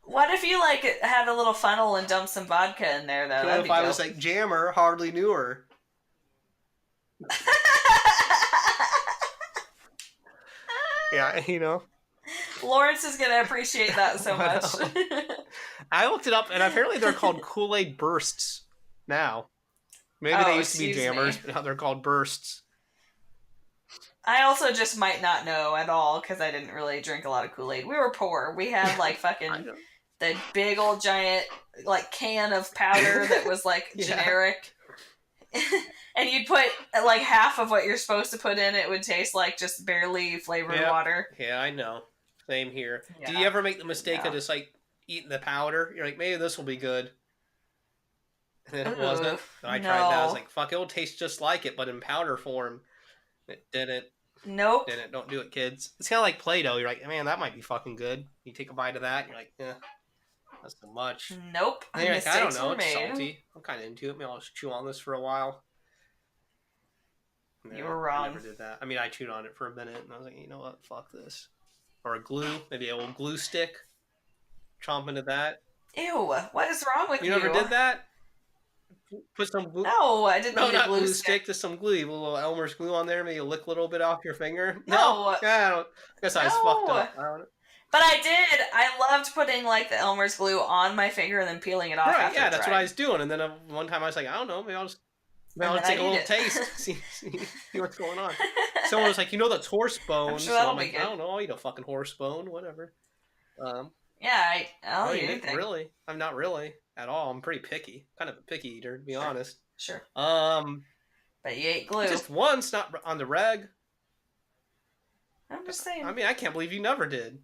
What if you like had a little funnel and dumped some vodka in there though? What if I was like jammer, hardly knew her? Yeah, you know. Lawrence is going to appreciate that so much. I looked it up, and apparently they're called Kool-Aid Bursts now. Maybe they used to be jammers, but now they're called Bursts. I also just might not know at all because I didn't really drink a lot of Kool-Aid. We were poor. We had like fucking the big old giant like can of powder that was like generic. And you'd put like half of what you're supposed to put in, it would taste like just barely flavored water. Yeah, I know. Same here. Yeah. Do you ever make the mistake of just like eating the powder? You're like, maybe this will be good. And then it wasn't. And I tried that. I was like, fuck, it'll taste just like it, but in powder form. It didn't. Nope. Didn't. Don't do it, kids. It's kind of like Play-Doh. You're like, man, that might be fucking good. You take a bite of that, and you're like, yeah, that's too much. Nope. And you're like, I don't know, it's salty. I'm kind of into it. Maybe I'll just chew on this for a while. You were wrong. I never did that. I mean, I chewed on it for a minute, and I was like, you know what? Fuck this. Or a glue. Maybe a little glue stick. Chomp into that. Ew. What is wrong with you? You never did that? Put some glue. No, I didn't. No, not glue stick. Just some glue. A little Elmer's glue on there. Maybe lick a little bit off your finger. No. Yeah, I guess I was fucked up. I don't know. But I did. I loved putting like the Elmer's glue on my finger and then peeling it off. Right. Yeah, that's what I was doing. And then one time I was like, I don't know. Maybe I'll take a little taste. See what's going on. Someone was like, that's horse bone. I'm sure that'll be good. I don't know. I'll eat a fucking horse bone. Whatever. Yeah, I'll eat anything. Really? I'm not really at all. I'm pretty picky. Kind of a picky eater, to be honest. Sure. But you ate glue. Just once, not on the reg. I'm just saying. I mean, I can't believe you never did.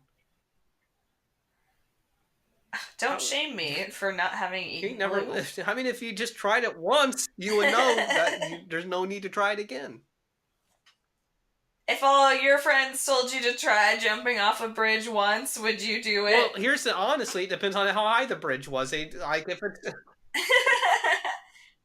Don't shame me for not having eaten glue. I mean, if you just tried it once, you would know that there's no need to try it again. If all your friends told you to try jumping off a bridge once, would you do it? Well, honestly, it depends on how high the bridge was. If it's if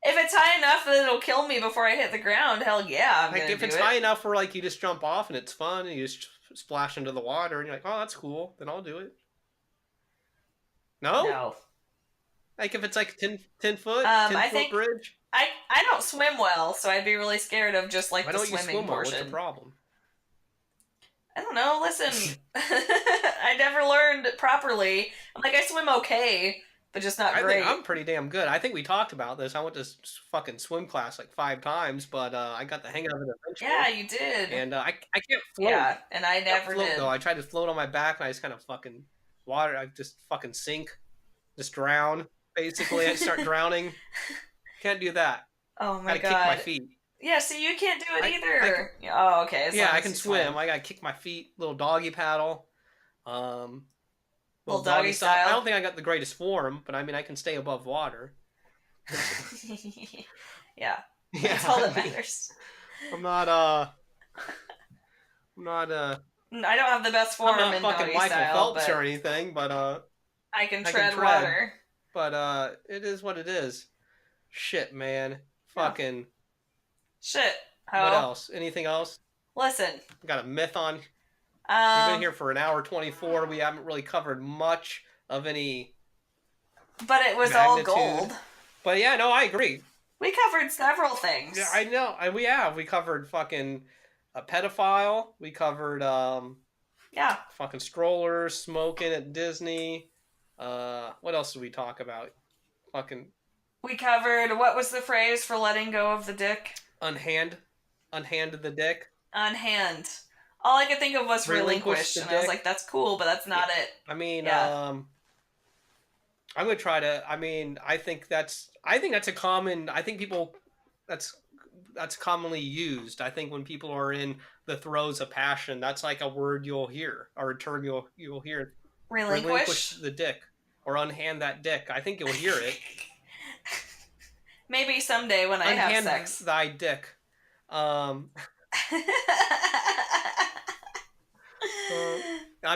it's high enough that it'll kill me before I hit the ground, hell yeah, I'm gonna do it. If it's high enough where you just jump off and it's fun and you just splash into the water and you're like, oh, that's cool, then I'll do it. No. Like if it's like 10 foot, 10-foot bridge. I don't swim well, so I'd be really scared of just like the swimming portion. What's the problem? I don't know. Listen, I never learned properly. I swim okay, but just not great. I think I'm pretty damn good. I think we talked about this. I went to fucking swim class like 5 times, but I got the hang of it eventually. Yeah, you did. And I can't float. Yeah, and I never did. Though. I tried to float on my back, and I just kind of fucking water. I just fucking sink, just drown. Basically, I start drowning. Can't do that. Oh my god! Gotta kick my feet. Yeah, so you can't do it either. Oh, okay. I can swim. I gotta kick my feet, little doggy paddle. Little doggy style. I don't think I got the greatest form, but I mean I can stay above water. Yeah. That's all that matters. I'm not I don't have the best form in doggy Michael style, Phelps or anything, but I can tread water. But it is what it is. Shit, man. Fucking shit. What else? Anything else? Listen. We got a myth on. We've been here for an hour 24. We haven't really covered much of any. But it was magnitude. All gold. But yeah, no, I agree. We covered several things. Yeah, I know. And we have. We covered fucking a pedophile. We covered fucking strollers, smoking at Disney. What else did we talk about? Fucking. We covered, what was the phrase for letting go of the dick? Unhand the dick. Unhand. All I could think of was relinquish, and I was like, that's cool, but that's not it. I mean, I'm gonna try to. I mean, I think that's a common. I think people. That's commonly used. I think when people are in the throes of passion, that's like a word you'll hear or a term you'll hear. Relinquish the dick or unhand that dick. I think you'll hear it. Maybe someday when I have sex. Thy dick. I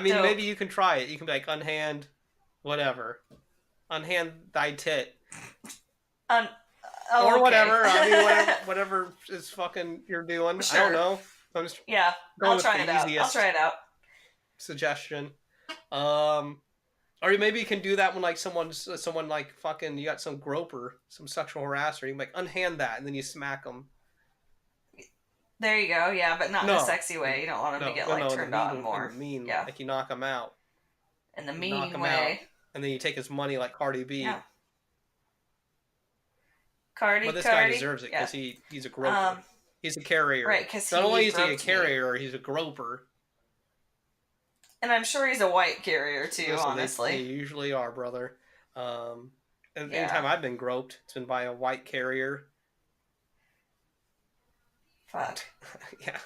mean, maybe you can try it. You can be like, unhand, whatever. Unhand thy tit. Or whatever. I mean, whatever is fucking you're doing. Sure. I don't know. I'm just I'll try it out. Suggestion. Or maybe you can do that when like someone like fucking you got some groper, some sexual harasser. You can like unhand that and then you smack them. There you go. Yeah, but not in a sexy way. You don't want them to get turned on more. Like you knock them out. In the mean way. And then you take his money like Cardi B. Yeah. But this guy deserves it because he's a groper. He's a carrier. Right, because Not only is he a groped me. carrier, he's a groper. And I'm sure he's a white carrier too, Listen, honestly. They usually are, brother. Yeah. Anytime I've been groped, it's been by a white carrier. Fuck. Yeah.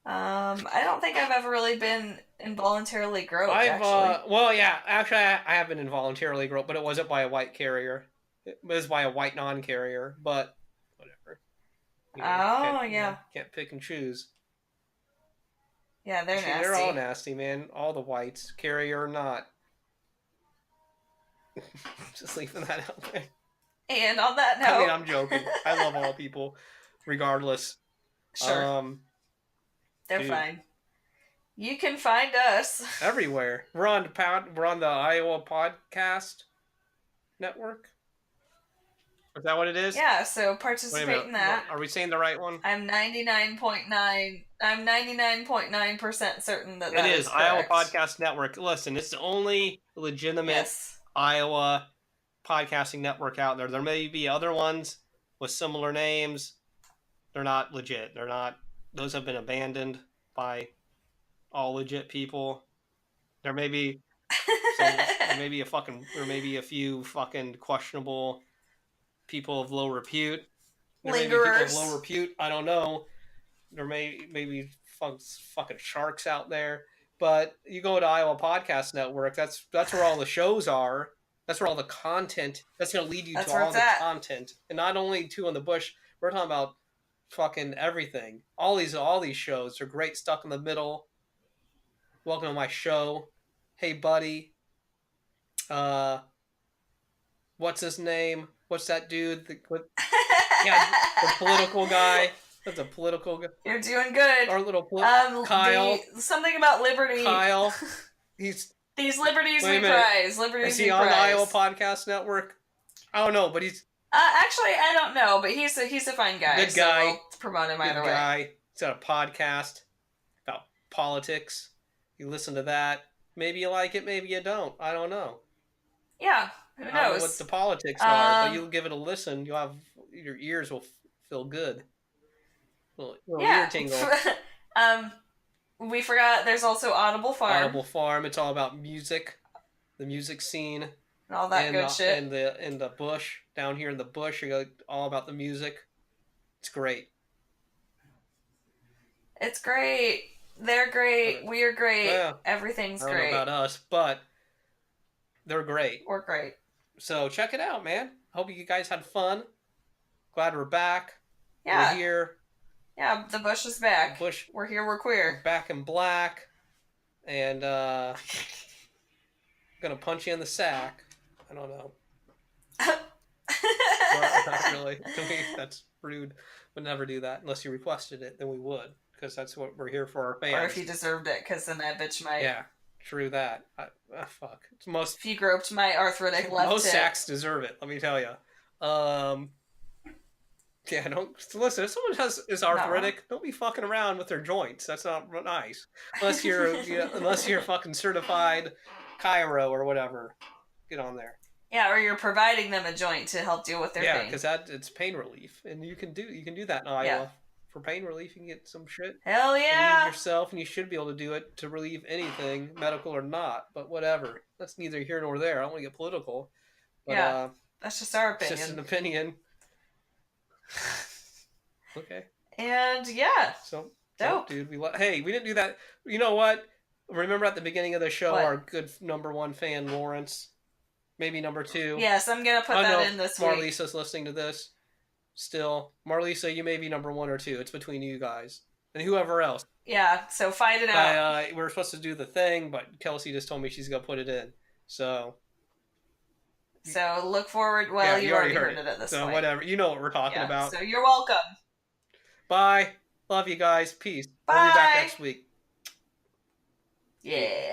I don't think I've ever really been involuntarily groped, actually. Well, yeah, actually, I have been involuntarily groped, but it wasn't by a white carrier. It was by a white non-carrier, but whatever. Can't pick and choose. Yeah, they're nasty. They're all nasty, man. All the whites, carrier or not. Just leaving that out there. And on that note... I mean, I'm joking. I love all people, regardless. Sure. They're fine. You can find us everywhere. We're on the Iowa Podcast Network. Is that what it is? Yeah, so participate in that. Are we saying the right one? I'm 99.9% certain that it is correct. Iowa Podcast Network. Listen, it's the only legitimate Iowa podcasting network out there. There may be other ones with similar names. They're not legit. They're not. Those have been abandoned by all legit people. There may be a few fucking questionable people of low repute. There may be people of low repute. I don't know. There may be fucking sharks out there. But you go to Iowa Podcast Network. That's where all the shows are. That's where all the content. That's going to lead you to all the content, and not only Two in the Bush. We're talking about fucking everything. All these shows are great. Stuck in the Middle. Welcome to my show. Hey, buddy. What's his name? What's that dude? The political guy. That's a political guy. You're doing good. Our little Kyle. Something about liberty. Kyle. These liberties we prize. Liberties Is he on the Iowa Podcast Network? I don't know, but he's... actually, I don't know, but he's a fine guy. Good guy. So we'll promote him either way. He's got a podcast about politics. You listen to that. Maybe you like it, maybe you don't. I don't know. Yeah, who knows? I don't know what the politics are, but you'll give it a listen. Your ears will feel good. Little ear tingle. We forgot there's also Audible Farm. Audible Farm. It's all about music, the music scene, and all that good shit. And the bush down here in the bush, all about the music. It's great. It's great. They're great. We're great. Yeah. Everything's great. I don't know about us, but they're great. We're great. So check it out, man. Hope you guys had fun. Glad we're back. Yeah. We're here. Yeah, the bush is back. We're here, we're queer. We're back in black. And gonna punch you in the sack. I don't know. Well, not really. To me, that's rude. Would never do that unless you requested it. Then we would, because that's what we're here for. Our fans. Or if you deserved it, because then that bitch might. Yeah, true that. Fuck. If you groped my arthritic left most hip. sacks deserve it. Let me tell you. Yeah, don't listen. If someone is arthritic, don't be fucking around with their joints. That's not nice. Unless you're fucking certified chiro or whatever. Get on there. Yeah, or you're providing them a joint to help deal with their pain. Yeah, because it's pain relief, and you can do that in Iowa. Yeah. For pain relief, you can get some shit. Hell yeah! Use yourself, and you should be able to do it to relieve anything, medical or not. But whatever. That's neither here nor there. I don't want to get political. But, yeah, that's just our opinion. It's just an opinion. Okay. And yeah. So dope, dude. We didn't do that. You know what? Remember at the beginning of the show, our good number one fan, Lawrence. Maybe number two. Yes, I'm gonna put that in this week. Marlisa's listening to this. Still, Marlisa, you may be number one or two. It's between you guys and whoever else. Yeah, so fight it out. We were supposed to do the thing, but Kelsey just told me she's gonna put it in. So look forward. Well, you already heard it at this point. So whatever, you know what we're talking about. So you're welcome. Bye. Love you guys. Peace. Bye. We'll be back next week. Yeah.